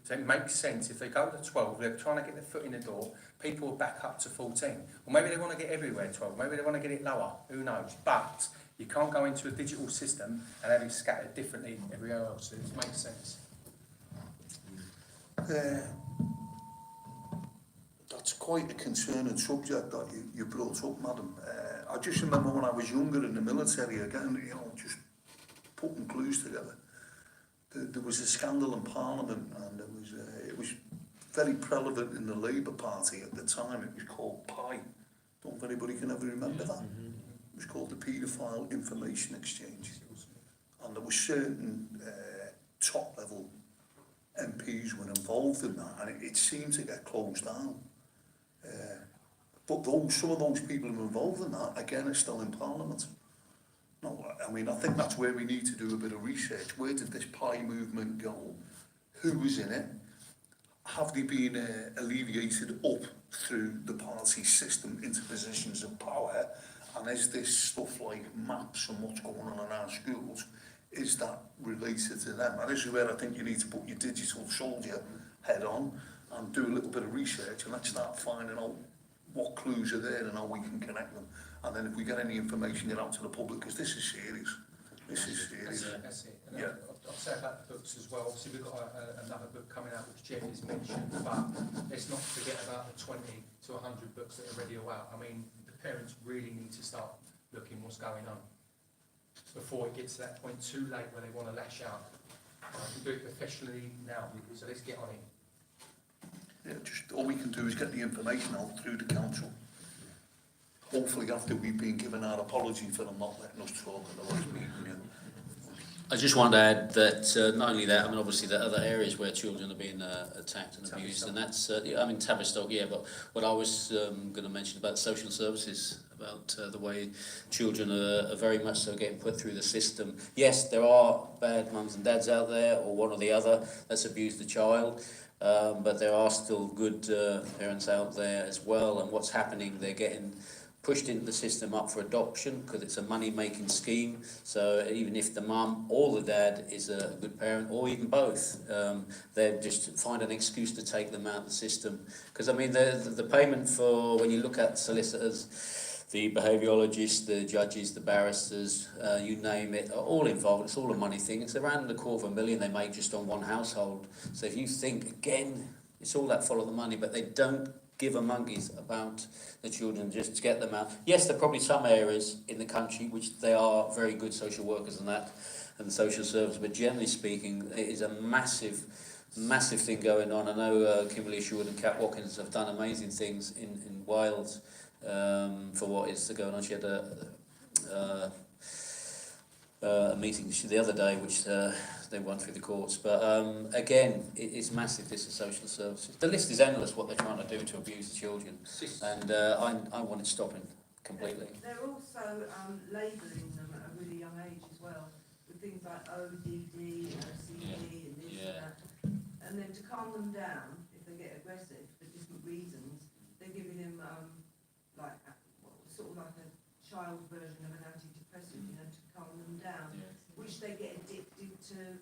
So it makes sense if they go to 12, they're trying to get their foot in the door. People will back up to 14. Or maybe they want to get everywhere 12. Maybe they want to get it lower. Who knows? But you can't go into a digital system and have it scattered differently everywhere else. It makes sense. That's quite a concerning subject that you brought up, madam. I just remember when I was younger in the military, again, you know, just putting clues together. There was a scandal in Parliament, and it was very prevalent in the Labour Party at the time. It was called PI. Don't know if anybody can ever remember that. It was called the Paedophile Information Exchange. And there were certain top-level MPs were involved in that, and it seemed to get closed down. But some of those people who are involved in that, again, are still in Parliament. No, I mean, I think that's where we need to do a bit of research. Where did this PI movement go? Who was in it? Have they been alleviated up through the party system into positions of power? And is this stuff like maps and what's going on in our schools, is that related to them? And this is where I think you need to put your digital soldier head on and do a little bit of research, and let's start finding out what clues are there and how we can connect them. And then if we get any information, get out to the public, because this is serious. This is serious. That's it. And Yeah. I'll say about the books as well. Obviously, we've got another book coming out which Jeff has mentioned, but let's not forget about the 20 to 100 books that are ready or out. I mean, the parents really need to start looking what's going on before it gets to that point too late where they want to lash out. I can do it professionally now, so let's get on it. Yeah, just all we can do is get the information out through the council. Hopefully after we've been given our apology for them not letting us talk at the last meeting. Yeah. I just want to add that not only that, I mean, obviously there are other areas where children are being attacked and abused, and that's, I mean, Tavistock, yeah, but what I was going to mention about social services, about the way children are very much so getting put through the system. Yes, there are bad mums and dads out there, or one or the other, that's abused the child, but there are still good parents out there as well, and what's happening, they're getting pushed into the system up for adoption because it's a money-making scheme. So even if the mum or the dad is a good parent, or even both, they just find an excuse to take them out of the system. Because I mean, the payment for, when you look at solicitors, the behaviourologists, the judges, the barristers, you name it, are all involved. It's all a money thing. It's around $250,000 they make just on one household. So if you think, again, it's all that follow the money, but they don't give a monkeys about the children, just to get them out. Yes, there are probably some areas in the country which they are very good social workers and that, and the social service, but generally speaking, it is a massive thing going on. I know Kimberly Sherwood and Kat Watkins have done amazing things in Wales for what is going on. She had a meeting the other day which they went through the courts, but again, it's massive, this is social services. The list is endless what they're trying to do to abuse the children, and I want it stopping completely. They're also labelling them at a really young age as well, with things like ODD, OCD, and this and that. And then to calm them down, if they get aggressive for different reasons, they're giving them sort of like a child version of an antidepressant, you know, to calm them down, which they get addicted to,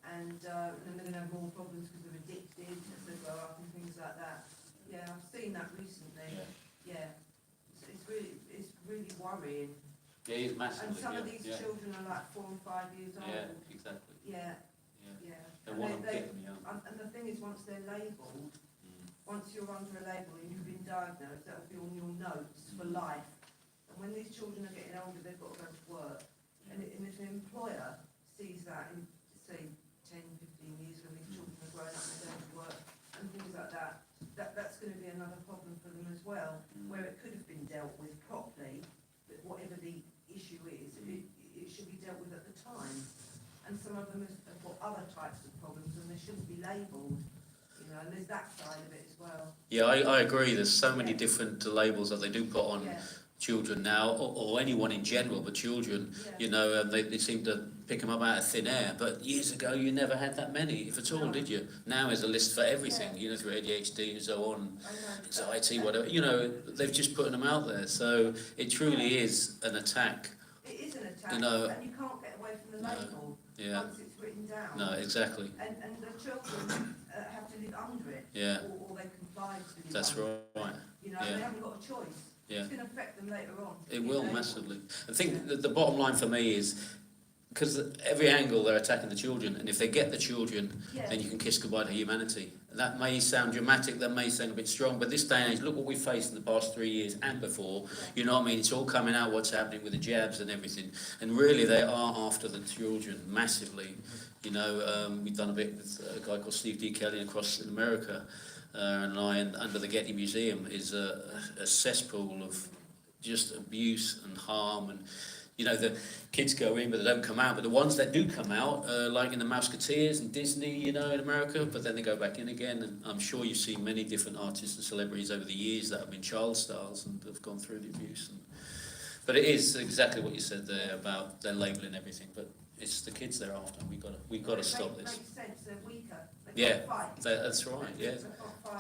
and then they're going to have more problems because they're addicted as they grow up and things like that. Yeah, I've seen that recently. Yeah, it's really worrying. Yeah, it's massive. And some of these children are like 4 and 5 years old. Yeah, exactly. Yeah. They want to get them young. And the thing is, once they're labelled, once you're under a label and you've been diagnosed, that will be on your notes for life. And when these children are getting older, they've got to go to work. And if an employer sees that in, say, 10, 15 years when these children are growing up and they're going to work and things like that, that's going to be another problem for them as well, where it could have been dealt with properly, but whatever the issue is, it should be dealt with at the time. And some of them have got other types of problems and they shouldn't be labelled, you know, and there's that side of it as well. Yeah, I agree. There's so many different labels that they do put on children now, or anyone in general, but children, you know, they seem to pick them up out of thin air. But years ago, you never had that many, if at all, did you? Now there's a list for everything, you know, through ADHD and so on, anxiety, whatever. You know, they've just put them out there. So it truly is an attack. It is an attack, you know, and you can't get away from the label once it's written down. No, exactly. And the children have to live under it, or they comply to live That's under right. You know, they haven't got a choice. It's going to affect them later on. It will massively. I think that the bottom line for me is, because every angle they're attacking the children, and if they get the children, then you can kiss goodbye to humanity. That may sound dramatic, that may sound a bit strong, but this day and age, look what we've faced in the past 3 years and before. You know what I mean? It's all coming out, what's happening with the jabs and everything. And really, they are after the children massively. You know, we've done a bit with a guy called Steve D. Kelly across in America, and under the Getty Museum is a cesspool of just abuse and harm, and you know, the kids go in but they don't come out, but the ones that do come out, like in the Mouseketeers and Disney, you know, in America, but then they go back in again. And I'm sure you've seen many different artists and celebrities over the years that have been child stars and have gone through the abuse. But it is exactly what you said there about they're labelling everything, but it's the kids they're after. We've got to stop this. Makes sense. They're weaker. That's right. Yeah,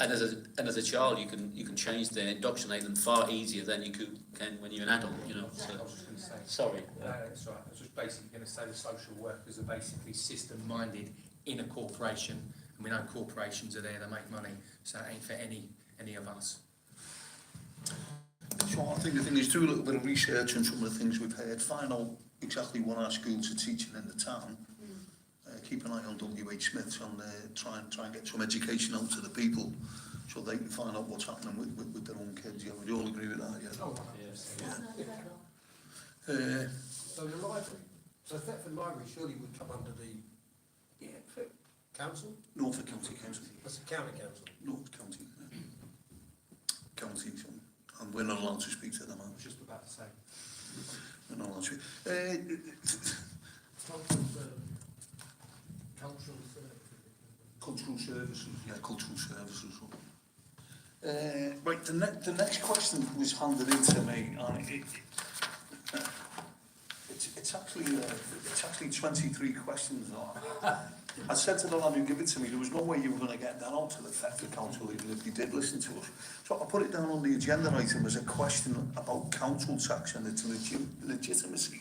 and as a child, you can change them, indoctrinate them far easier than you can when you're an adult. You know. So, I was just going to say. Sorry. No, that's right. I was just basically going to say the social workers are basically system-minded in a corporation, and we know corporations are there to make money, so it ain't for any of us. So I think the thing is, do a little bit of research on some of the things we've heard, find out exactly what our schools are teaching in the town. Keep an eye on W.H. Smith's on there, try and get some education out to the people so they can find out what's happening with their own kids. Yeah, would you all agree with that? Yeah. Oh, So the library, so Thetford Library surely would come under the Council? Norfolk County Council. That's the county council. Norfolk County. County, so, and we're not allowed to speak to them. I was just about to say. We're not allowed to speak. Cultural services. Cultural services, yeah, cultural services. Right, the next question was handed in to me, and it's actually 23 questions. I said to the lad who gave it to me, there was no way you were going to get that out to the Thetford Council, even if you did listen to us. So I put it down on the agenda item as a question about council tax and its legitimacy.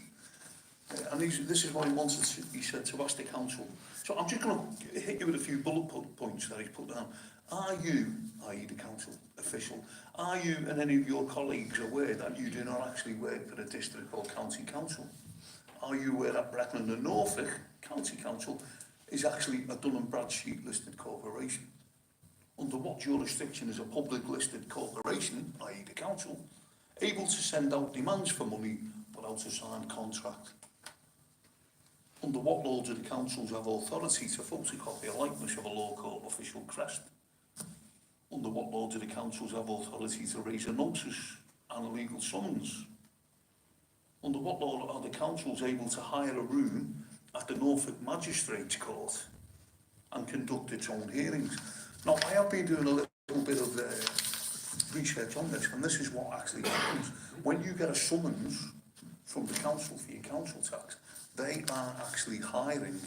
And this is what he wanted to, he said, to ask the council. So I'm just going to hit you with a few bullet points that he's put down. Are you, i.e. the council official, are you and any of your colleagues aware that you do not actually work for the district or county council? Are you aware that Brecon and Norfolk County Council is actually a Dun & Bradstreet listed corporation? Under what jurisdiction is a public listed corporation, i.e. the council, able to send out demands for money without a signed contract? Under what law do the councils have authority to photocopy a likeness of a law court official crest? Under what law do the councils have authority to raise a notice and a legal summons? Under what law are the councils able to hire a room at the Norfolk Magistrates Court and conduct its own hearings? Now, I have been doing a little bit of research on this, and this is what actually happens. When you get a summons from the council for your council tax, they are actually hiring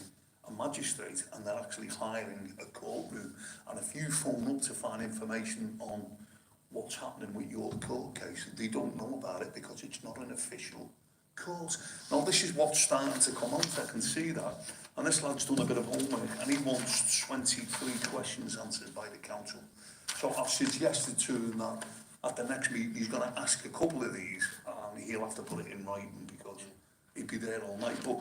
a magistrate, and they're actually hiring a courtroom. And if you phone up to find information on what's happening with your court case, they don't know about it because it's not an official court. Now, this is what's starting to come out, I can see that. And this lad's done a bit of homework, and he wants 23 questions answered by the council. So I've suggested to him that at the next meeting he's going to ask a couple of these, and he'll have to put it in writing because he'd be there all night. But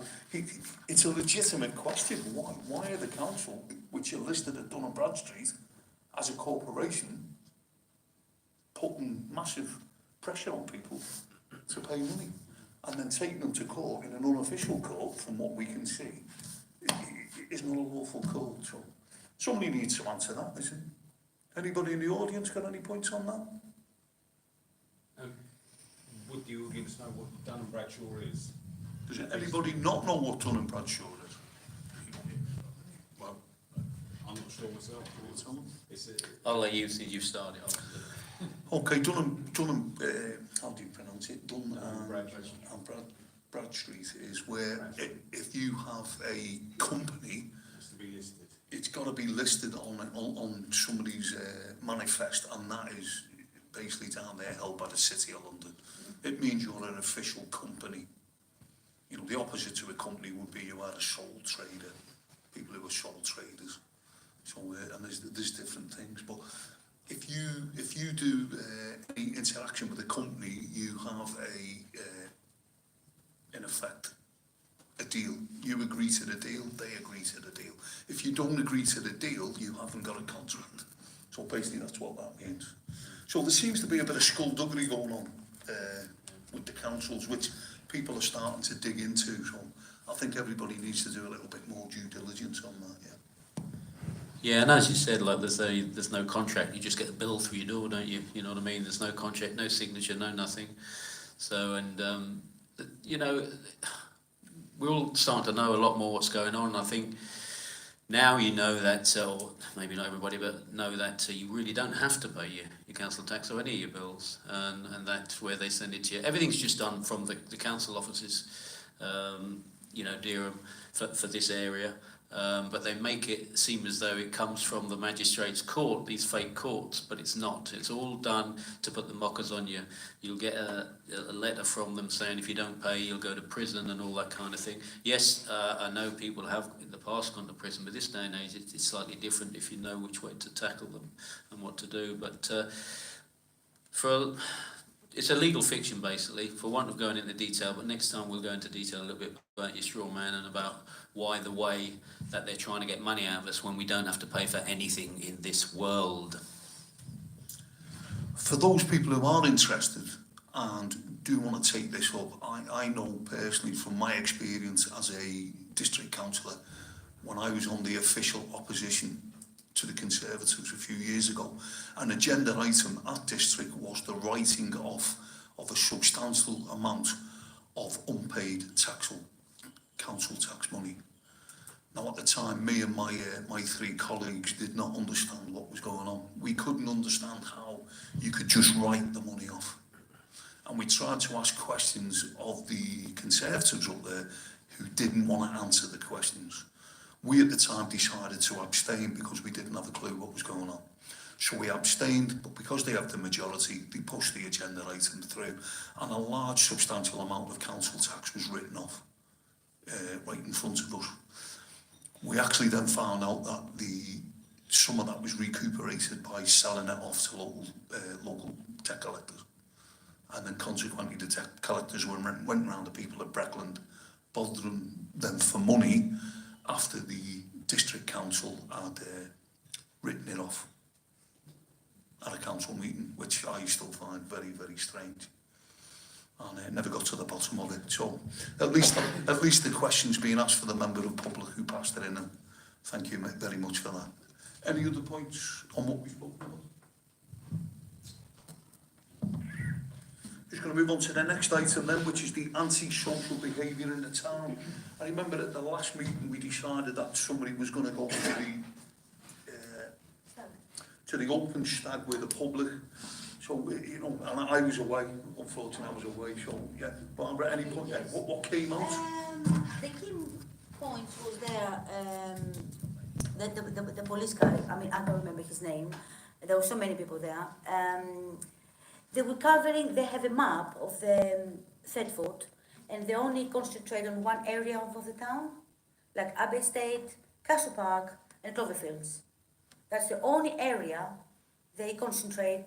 it's a legitimate question. Why are the council, which are listed at Dun & Bradstreet as a corporation, putting massive pressure on people to pay money and then taking them to court in an unofficial court, from what we can see, is not a lawful court? So somebody needs to answer that, isn't it? Anybody in the audience got any points on that? Would the audience know what Dun & Bradshaw is? Does anybody not know what Dun & Bradshaw is? Well, I'm not sure myself. I'll let you, since you've started. Okay, how do you pronounce it? Dun & Bradstreet is where if you have a company, It's to be listed. it's got to be listed on somebody's manifest, and that is basically down there held by the City of London. It means you're an official company. You know, the opposite to a company would be you are a sole trader, people who are sole traders. So, and there's different things. But if you do any interaction with a company, you have in effect, a deal. You agree to the deal, they agree to the deal. If you don't agree to the deal, you haven't got a contract. So basically that's what that means. So there seems to be a bit of skullduggery going on with the councils, which people are starting to dig into. So I think everybody needs to do a little bit more due diligence on that, yeah. Yeah, and as you said, like there's no contract. You just get a bill through your door, don't you? You know what I mean? There's no contract, no signature, no nothing. So, and you know, we're all starting to know a lot more what's going on. I think now you know that, or maybe not everybody, but know that you really don't have to pay your council tax or any of your bills, and that's where they send it to you. Everything's just done from the council offices, you know, Durham, for this area. But they make it seem as though it comes from the magistrate's court, these fake courts, but it's not. It's all done to put the mockers on you. You'll get a letter from them saying if you don't pay, you'll go to prison and all that kind of thing. Yes, I know people have in the past gone to prison, but this day and age it's slightly different if you know which way to tackle them and what to do. But it's a legal fiction, basically, for want of going into detail, but next time we'll go into detail a little bit about your straw man and about why the way that they're trying to get money out of us when we don't have to pay for anything in this world. For those people who are interested and do want to take this up, I know personally from my experience as a district councillor, when I was on the official opposition to the Conservatives a few years ago. An agenda item at district was the writing off of a substantial amount of unpaid council tax money. Now, at the time, me and my three colleagues did not understand what was going on. We couldn't understand how you could just write the money off. And we tried to ask questions of the Conservatives up there who didn't want to answer the questions. We at the time decided to abstain because we didn't have a clue what was going on. So we abstained, but because they have the majority, they pushed the agenda item through, and a large substantial amount of council tax was written off right in front of us. We actually then found out that some of that was recuperated by selling it off to local debt collectors. And then consequently the debt collectors went round to people at Breckland, bothering them for money after the district council had written it off at a council meeting, which I still find very, very strange. And never got to the bottom of it. So at least the question's being asked for the member of public who passed it in, and thank you very much for that. Any other points on what we've spoken about? Just going to move on to the next item then, which is the anti-social behaviour in the town. I remember at the last meeting we decided that somebody was going to go to the open stag with the public. So, you know, and I was away, unfortunately I was away, so, yeah. Barbara, any point, yeah, what came out? The key point was there, the police guy, I mean, I don't remember his name, there were so many people there. They were covering, they have a map of the Thetford, and they only concentrate on one area of the town, like Abbey Estate, Castle Park, and Cloverfields. That's the only area they concentrate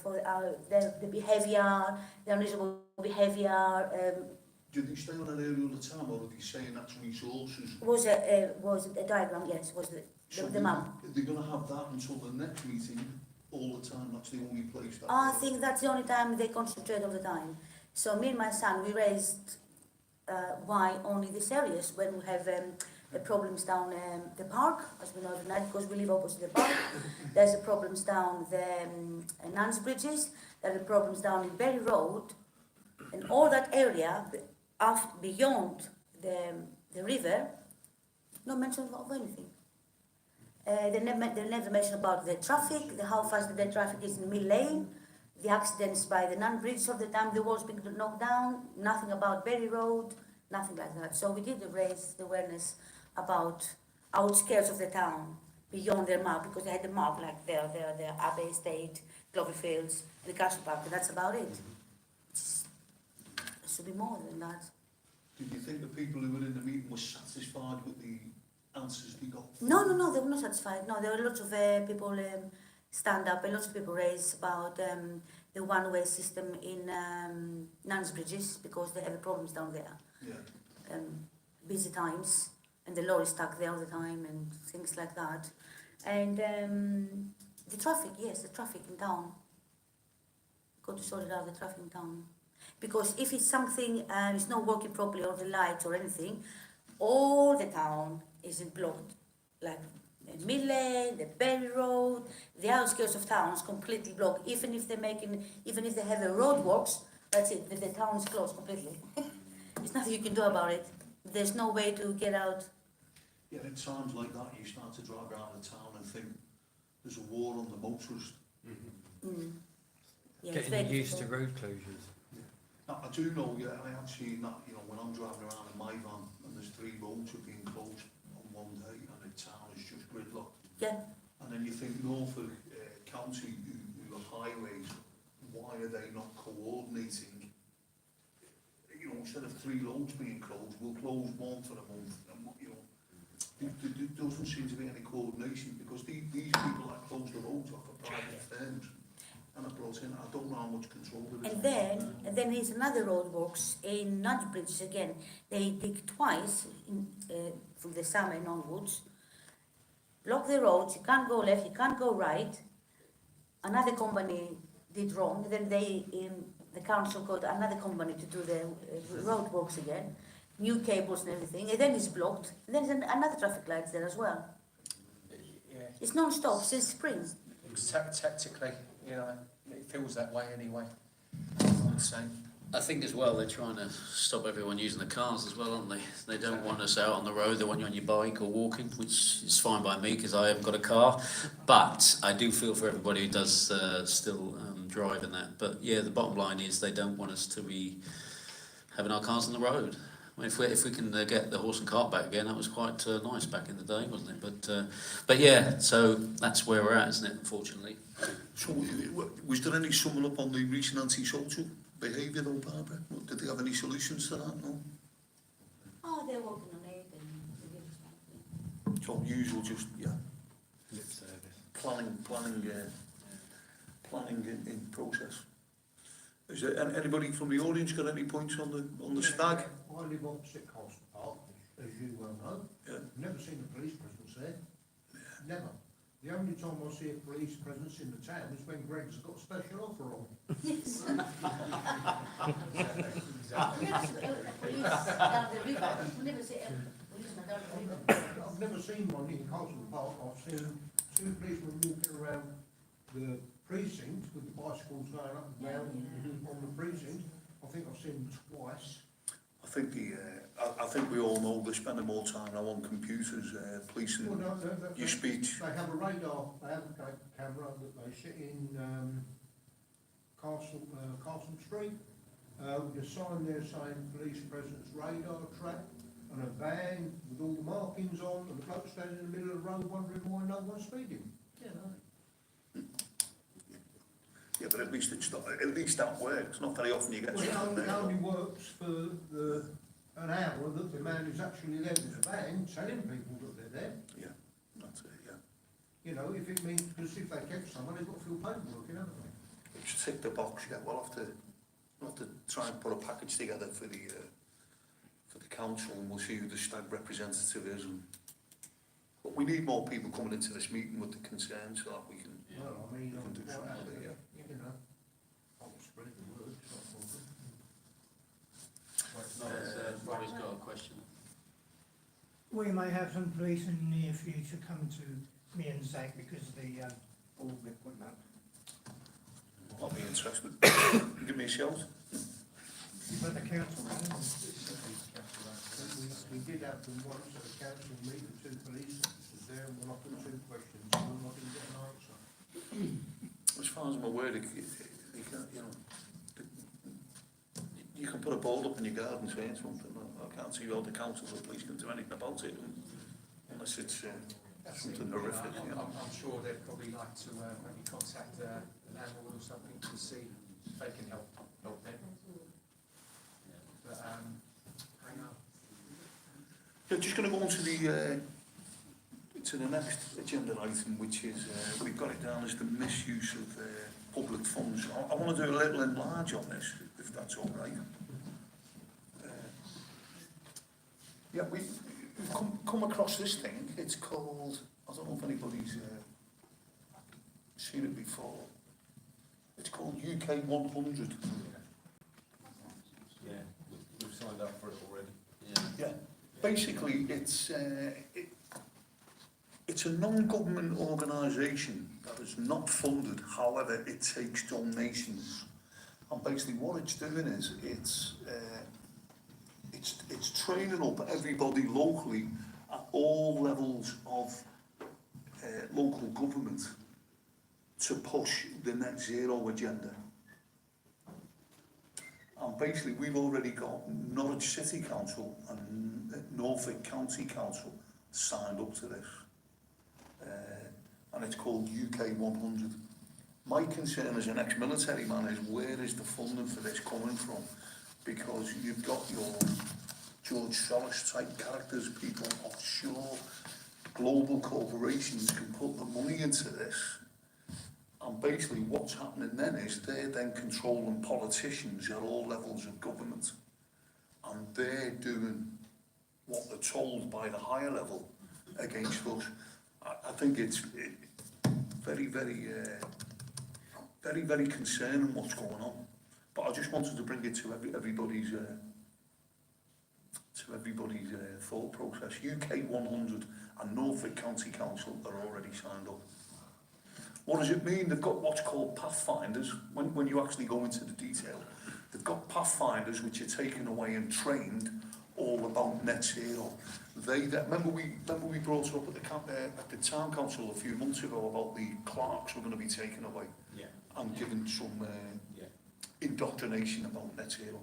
for the behaviour, the unreasonable behaviour. Did they stay on an area of the town, or are they saying that's resources? Was a diagram, yes, was the map. They're going to have that until the next meeting all the time, that's the only place that... I think that's the only time they concentrate all the time. So me and my son, we raised why only these areas when we have problems down the park, as we know tonight, because we live opposite the park. There's problems down the Nuns Bridges, there are problems down in Berry Road, and all that area beyond the river, no mention of anything. They never mention about the traffic, how fast the traffic is in Mill Lane, the accidents by the Nun Bridge of the time the walls being knocked down, nothing about Berry Road, nothing like that. So we did raise the awareness about outskirts of the town, beyond their map, because they had the map like the Abbey Estate, Cloverfields, the Castle Park, but that's about it. There should be more than that. Did you think the people who were in the meeting were satisfied with the answers they got? No, they were not satisfied. No, there were lots of people stand up, and lots of people raise about the one-way system in Nuns Bridges, because they have problems down there. Yeah. Busy times, and the lorry stuck there all the time, and things like that. And the traffic, yes, the traffic in town. Got to sort it out, the traffic in town. Because if it's something it's not working properly, or the lights or anything, all the town is blocked. Like the Mill Lane, the Berry Road, the outskirts of towns completely blocked. Even if they have a roadworks, that's it. The town is closed completely. There's nothing you can do about it. There's no way to get out. Yeah, at times like that, you start to drive around the town and think there's a war on the motorist. Yeah, Getting used to road closures. Now, I do know, yeah, I have seen that, you know, when I'm driving around in my van and there's 3 roads are being closed on one day and the town is just gridlocked. Yeah. And then you think Norfolk County, who are highways, why are they not coordinating? You know, instead of 3 roads being closed, we'll close one for a month. And, you know, there doesn't seem to be any coordination, because these people that close the roads are for private firms. And I brought in, I don't know how much control there is. And then there's another roadworks in Nuns Bridges again. They dig twice from the summer and onwards. Block the roads, you can't go left, you can't go right. Another company did wrong, then the council got another company to do the roadworks again. new cables and everything, and then it's blocked, and then there's another traffic light there as well. Yeah, It's non-stop since spring. tactically, you know, it feels that way anyway. I'm saying. I think as well they're trying to stop everyone using the cars as well, aren't they? They don't want us out on the road, they want you on your bike or walking, which is fine by me because I haven't got a car. But I do feel for everybody who does still drive in that. But yeah, the bottom line is they don't want us to be having our cars on the road. I mean, if we can get the horse and cart back again, that was quite nice back in the day, wasn't it? But yeah, so that's where we're at, isn't it, unfortunately? So, was there any summing up on the recent antisocial behaviour though, Barbara? Did they have any solutions to that? No? Oh, they're working on it and So usual, just, yeah, Lip service. planning in process. Is there anybody from the audience got any points on the stag? I live opposite Castle Park, as you well know. Yeah. Never seen a police presence there. Never. The only time I see a police presence in the town is when Greg's got a special offer on. yes. Police down the river. We never see a policeman down the river. I've never seen one in Castle Park. I've seen two policemen walking around the precinct with the bicycles going up and down on the precinct. I think I've seen them twice. I think we all know they're spending more time now on computers, policing your speech. They have a radar, they have a camera that they sit in Castle Street, with a sign there saying police presence radar track, and a van with all the markings on, and the bloke standing in the middle of the road wondering why no one's speeding. Yeah, but at least that works. Not very often you get Well, it only works for an hour that the man is actually there with a van telling people that they're there. Yeah, that's it, yeah. You know, if it means, because if they catch someone, they've got to fill paperwork, you know. Just tick the box, yeah. We'll have to try and put a package together for the council, and we'll see who the stag representative is. But we need more people coming into this meeting with the concerns so that we can, Well, I mean, we can do quite something happy, with it, yeah. you know, I'll spread the word, it's not a problem. Robbie's got a question. We may have some police in the near future come to me and Zach because of the all the equipment. I'll be interested. Give me a shout. But the council, We did have them once at the council meeting, the two police officers there, and when I put two questions, to them, I didn't get an answer. As far as I'm aware, you can put a board up in your garden saying something. I can't see how the council or the police can do anything about it unless it's something horrific. You know. I'm sure they'd probably like to maybe contact the landlord or something to see if they can help them. But hang on. Yeah, just going to go on to the next agenda item, which is we've got it down as the misuse of public funds. I want to do a little enlarge on this, if that's all right. Yeah, we've come across this thing. It's called, I don't know if anybody's seen it before. It's called UK 100. Yeah, we've signed up for it already. Yeah, basically it's a non-government organisation that is not funded, however it takes donations, and basically what it's doing is it's training up everybody locally at all levels of local government to push the net zero agenda. And basically we've already got Norwich City Council and Norfolk County Council signed up to this. And it's called UK 100. My concern as an ex-military man is where is the funding for this coming from? Because you've got your George Soros type characters, people offshore, global corporations can put the money into this. And basically what's happening then is they're then controlling politicians at all levels of government. And they're doing what they're told by the higher level against us. I think it's very, very concerning what's going on. But I just wanted to bring it to everybody's to everybody's thought process. UK 100 and Norfolk County Council are already signed up. What does it mean? They've got what's called pathfinders. When you actually go into the detail, they've got pathfinders which are taken away and trained all about net zero. Remember we brought it up at the town council a few months ago about the clerks were going to be taken away and given some indoctrination about net zero.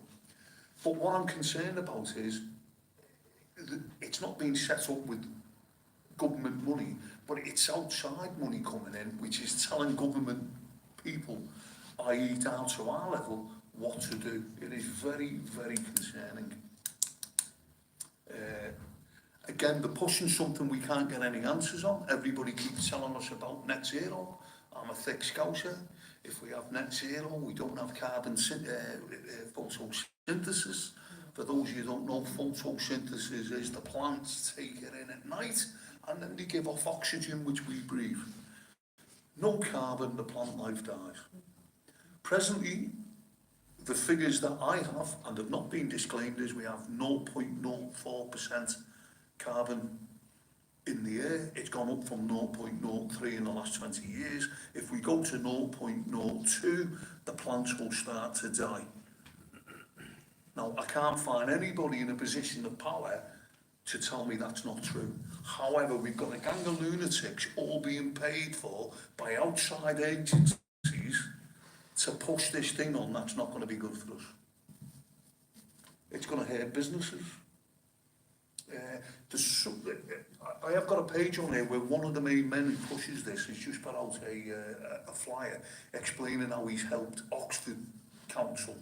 But what I'm concerned about is that it's not being set up with government money, but it's outside money coming in, which is telling government people, i.e. down to our level, what to do. It is very, very concerning. Again, they're pushing something we can't get any answers on. Everybody keeps telling us about net zero. I'm a thick scouser. If we have net zero, we don't have carbon photosynthesis. For those of you who don't know, photosynthesis is the plants take it in at night and then they give off oxygen which we breathe. No carbon, the plant life dies. Presently, the figures that I have, and have not been disclaimed, is we have 0.04% carbon in the air. It's gone up from 0.03 in the last 20 years. If we go to 0.02, the plants will start to die. Now, I can't find anybody in a position of power to tell me that's not true. However, we've got a gang of lunatics all being paid for by outside agencies to push this thing on. That's not going to be good for us. It's going to hurt businesses. I have got a page on here where one of the main men who pushes this has just put out a flyer explaining how he's helped Oxford Council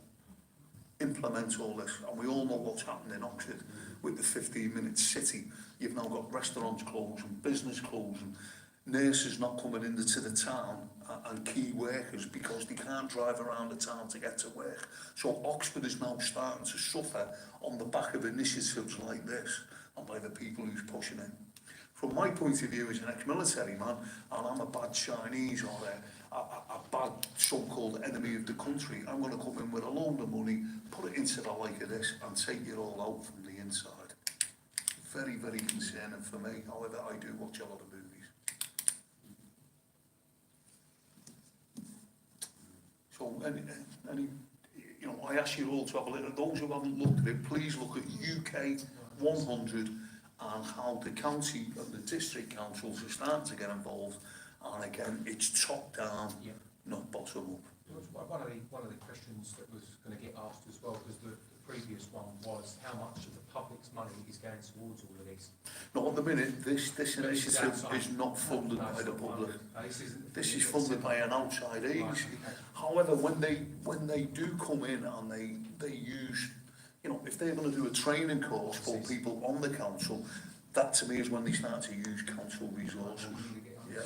implement all this. And we all know what's happened in Oxford with the 15-minute city. You've now got restaurants closed and business closed and nurses not coming into the town and key workers because they can't drive around the town to get to work. So Oxford is now starting to suffer on the back of initiatives like this and by the people who's pushing it. From my point of view as an ex-military man, and I'm a bad Chinese or a bad so-called enemy of the country, I'm going to come in with a load of money, put it into the like of this and take it all out from the inside. Very, very concerning for me. However, I do watch a lot of movies. So, you know, I ask you all to have a look at those who haven't looked at it. Please look at UK 100 and how the county and the district councils are starting to get involved. And again, it's top down, not bottom up. One of the questions that was going to get asked as well, because the previous one was how much of the public's money is going towards all of this. Not at the minute. This initiative is not funded by the public. This is funded by an outside agency. However, when they do come in and they use, you know, if they're going to do a training course for people on the council, that to me is when they start to use council resources. Yeah.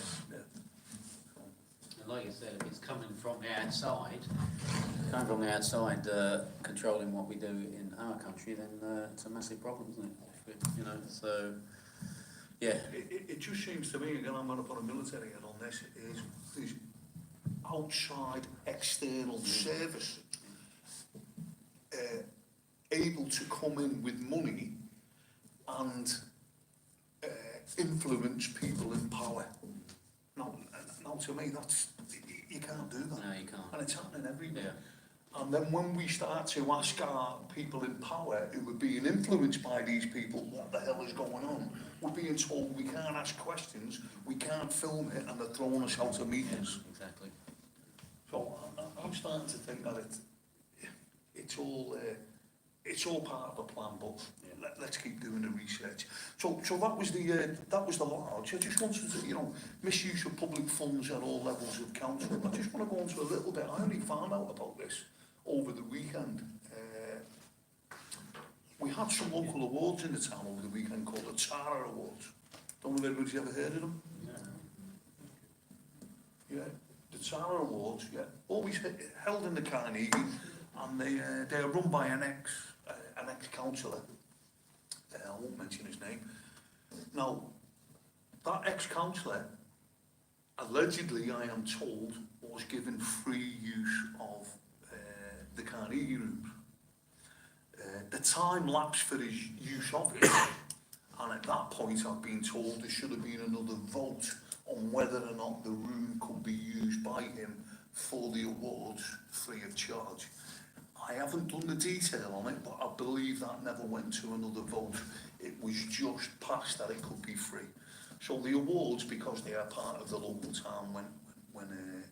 And like I said, if it's coming from the outside, controlling what we do in our country, then it's a massive problem, isn't it? You know, so yeah. It just seems to me, again, I'm going to put a military head on this, is these outside external service able to come in with money and influence people in power. Now to me, you can't do that. No, you can't. And it's happening everywhere. Yeah. And then when we start to ask our people in power who are being influenced by these people, what the hell is going on? We're being told we can't ask questions, we can't film it, and they're throwing us out of meetings. Yeah, exactly. So I'm starting to think that it's all part of the plan, but let's keep doing the research. So that was the large. I just wanted to, you know, misuse of public funds at all levels of council. I just want to go into a little bit. I only found out about this over the weekend. We had some local awards in the town over the weekend called the Tara Awards. Don't know if anybody's ever heard of them. Yeah, the Tara Awards. Yeah, always held in the Carnegie, and they are run by an ex-councillor. I won't mention his name. Now, that ex-councillor, allegedly, I am told, was given free use of the Carnegie rooms. the time lapse for his use of it, and at that point I've been told there should have been another vote on whether or not the room could be used by him for the awards free of charge. I haven't done the detail on it, but I believe that never went to another vote. It was just passed that it could be free. So the awards, because they are part of the local town, went ahead.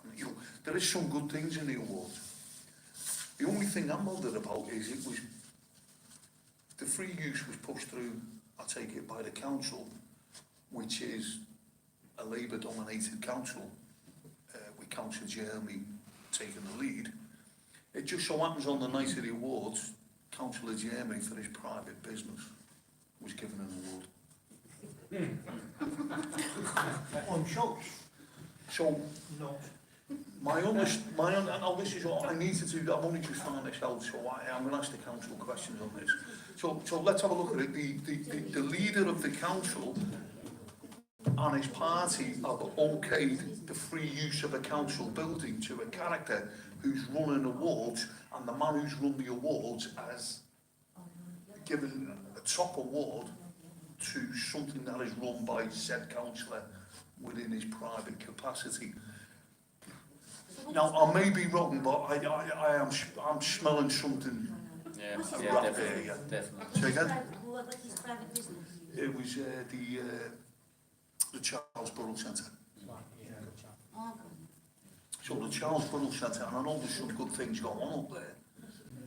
And, you know, there is some good things in the awards. The only thing I'm bothered about is the free use was pushed through, I take it, by the council, which is a Labour-dominated council, with Councillor Jeremy taking the lead. It just so happens on the night of the awards, Councillor Jeremy, for his private business, was given an award. I'm shocked. So, Not. now this is what I need to do, I've only just found this out, so I'm going to ask the council questions on this. So let's have a look at it. The leader of the council and his party have okayed the free use of a council building to a character who's running awards, and the man who's run the awards has given a top award to something that is run by said councillor within his private capacity. Now, I may be wrong, but I'm smelling something. Yeah, What's his yeah, private definitely, business? definitely. Say again? What's his private business? It was the Charles Burrell Centre. Oh, okay. So the Charles Burrell Centre, and I know there's some good things going on up there,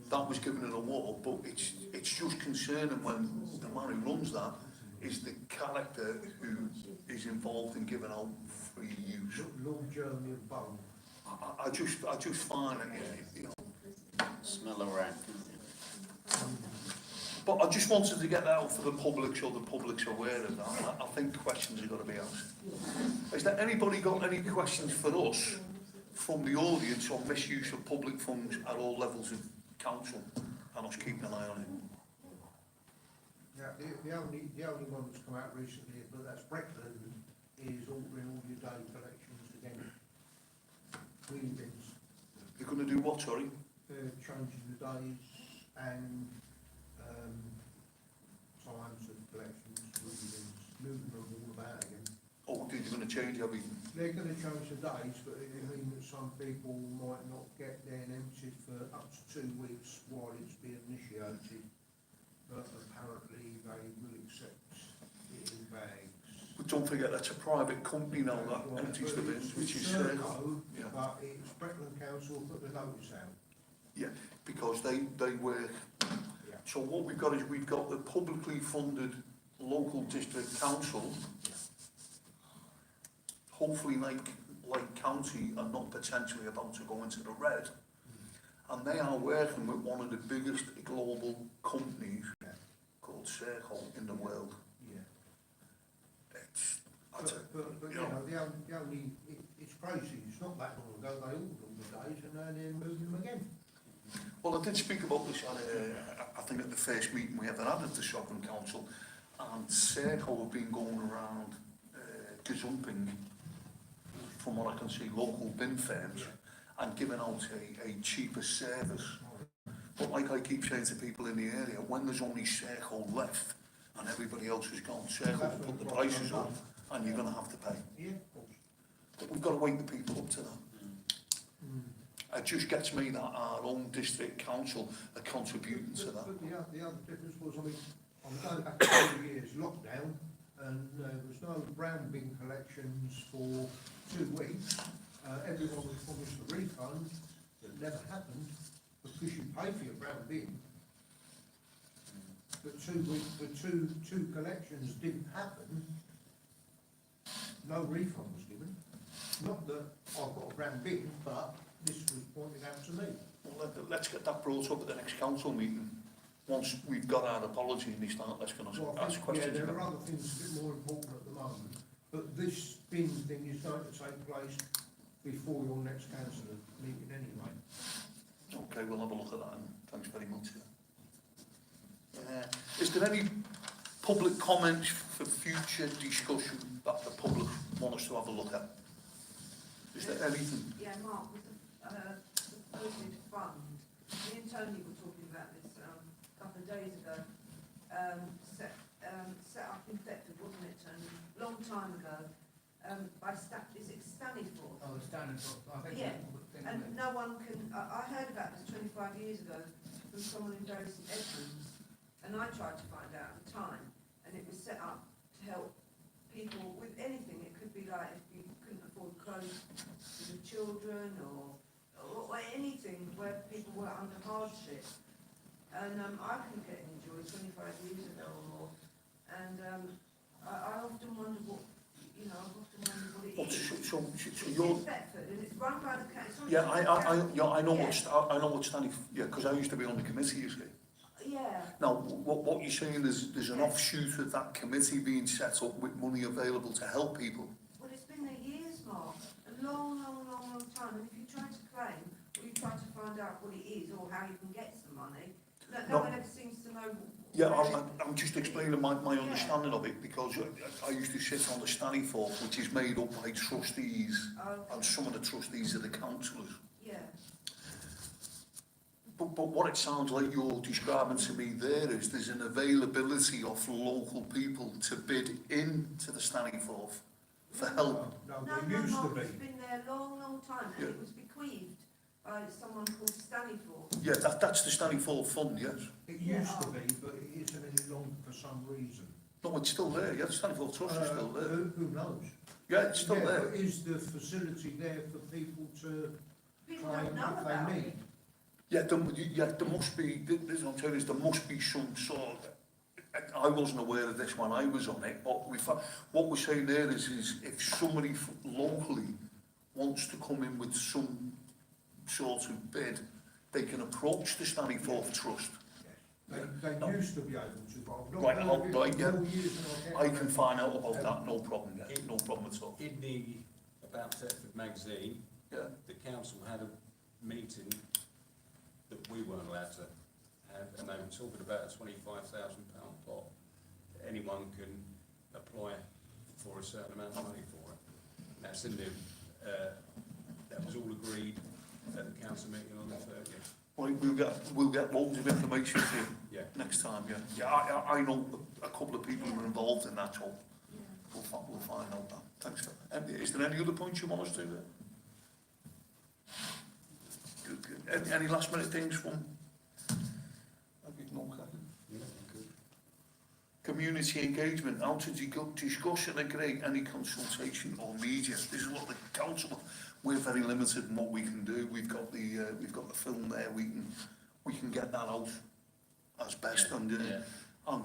that was given an award, but it's just concerning when the man who runs that is the character who is involved in giving out free use. Lord Jeremy of Bow. I just find it, you know. Smell a rank. But I just wanted to get that out for the public so the public's aware of that. I think questions are going to be asked. Has there anybody got any questions for us from the audience on misuse of public funds at all levels of council, and us keeping an eye on it? Yeah, the only one that's come out recently, but that's Breckland, is ordering all your day collections again. Green bins. You're going to do what, sorry? Changing the days and times of collections, green bins, moving them all about again. Oh, you're going to change everything? They're going to change the days, but it means that some people might not get their emptied for up to 2 weeks while it's being initiated. But apparently they will accept it in bags. But don't forget, that's a private company now that Right, empties the but bins, it's which is Serco, yeah. but it's Breckland Council put the notice out. Yeah, because they work. Yeah. So what we've got is we've got the publicly funded local district council. Hopefully like county are not potentially about to go into the red. And they are working with one of the biggest global companies called Serco in the world. Yeah. But You know, it's crazy. It's not that long ago they ordered all the days and now they're moving them again. well, I did speak about this at, I think at the first meeting we ever had at the Shopping Council, and Serco have been going around gazumping, from what I can see, local bin firms and giving out a cheaper service. But like I keep saying to people in the area, when there's only Serco left and everybody else has gone, Serco will put the prices up and you're going to have to pay. Yeah, of course. But we've got to wake the people up to that. It just gets me that our own district council are contributing to that. But the other difference was, I mean, I'm going back a few years lockdown, and there was no brown bin collections for 2 weeks. Everyone was promised a refund. That never happened because you pay for your brown bin. But 2 weeks for two collections didn't happen. No refund was given. Not that I've got a brown bin, but this was pointed out to me. Well, let's get that brought up at the next council meeting. Once we've got our apology and they start asking us Well, I ask think, questions. yeah, there are other things a bit more important at the moment, but this bin thing is going to take place before your next council meeting anyway. Okay, we'll have a look at that, and thanks very much. Is there any public comments for future discussion that the public want us to have a look at? Is there anything? Yeah, Mark, with the supposed fund, me and Tony were talking about this of days ago, set up in Thetford, wasn't it, Tony? Long time ago, is it Stanleyford? Oh, the standard, I think. Yeah, thing and that- no one can, I heard about this 25 years ago from someone in Bury St Edmunds, and I tried to find out at the time, and it was set up to help people with anything. It could be like if you couldn't afford clothes for the children, or anything where people were under hardship. And I couldn't get any joy 25 years ago or more, and I often wonder what, you know, I've often wondered what it But is. so It's you're, in Thetford, and it's run by the council. yeah, I know Yeah. I know what's standing, yeah, because I used to be on the committee, you see. Yeah. Now, what you're saying is there's an offshoot of that committee being set up with money available to help people. Well, it's been there years, Mark, a long time, and if you try to claim, or you try to find out what it is, or how you can get some money, no one ever seems to know. Yeah, I'm just explaining my understanding of it, because I used to sit on the Stanleyford, which is made up by trustees, and some of the trustees are the councillors. Yeah. But what it sounds like you're describing to me there is there's an availability of local people to bid into the Stanleyford for help. No, No, there used to Mark, be. it's been there a long time, and Yeah. it was bequeathed by someone called Stanleyford. Yeah, that's the Stanleyford Fund, yes. It used to be, but it isn't any longer for some reason. No, it's still there, yeah, the Stanleyford Trust is still there. Who knows? Yeah, it's still Yeah, there. but is the facility there for people to People claim don't know if about they it. need? Yeah, there must be, this is what I'm telling you, is there must be some sort of, I wasn't aware of this when I was on it, but what we're saying there is if somebody locally wants to come in with some sort of bid, they can approach the Stanleyford Trust. They No. used to be able to, but I've not Right, heard I'll- of it right, for yeah. 4 years and I can find out about that, no problem, yeah, no problem at all. In the About Thetford magazine, Yeah. the council had a meeting that we weren't allowed to have, and they were talking about a £25,000 pot. Anyone can apply for a certain amount of money for it. That's in the, that was all agreed at the council meeting on the 30th. Right, we'll get loads of information to you Yeah. next time, yeah. Yeah, I know a couple of people who are involved in that, so Yeah. we'll find out that. Thanks. Is there any other points you want us to do there? Good. Any last minute things from? No, Yeah, good. community engagement, how to discuss and agree any consultation or media. This is what the council, we're very limited in what we can do. We've got the film there, we can get that out as best. Yeah. And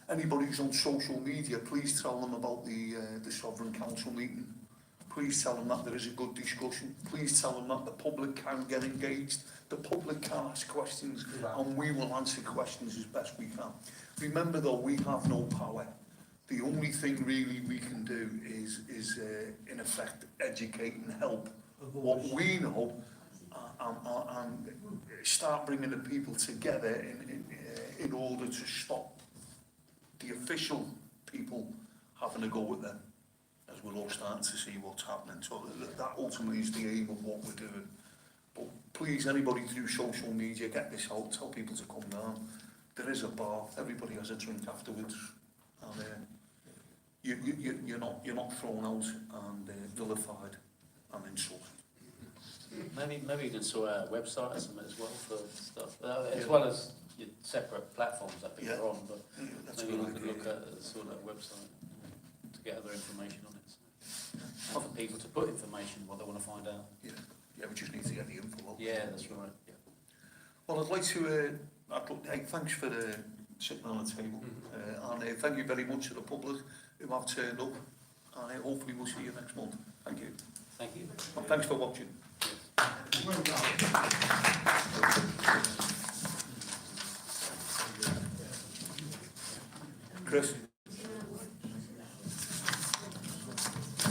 anybody who's on social media, please tell them about the Sovereign Council meeting. Please tell them that there is a good discussion. Please tell them that the public can get engaged. The public can ask questions, and we will answer questions as best we can. Remember though, we have no power. The only thing really we can do is in effect, educate and help what we know, and start bringing the people together in order to stop the official people having a go at them, as we're all starting to see what's happening. So that ultimately is the aim of what we're doing. But please, anybody through social media, get this out, tell people to come down. There is a bar, everybody has a drink afterwards, and you're not thrown out and vilified and insulted. Maybe you can sort out a website or something as well for stuff, as well as your separate platforms that people are on, but Yeah, that's a maybe good we could idea. look at sort of a website to get other information on it. So. And for people to put information, what they want to find out. Yeah, we just need to get the info out. Yeah, that's right. Yeah. Well, I'd like to, hey, thanks for sitting on the table, and thank you very much to the public who have turned up, and hopefully we'll see you next month. Thank you. Thank you. And thanks for watching. Well done. Chris?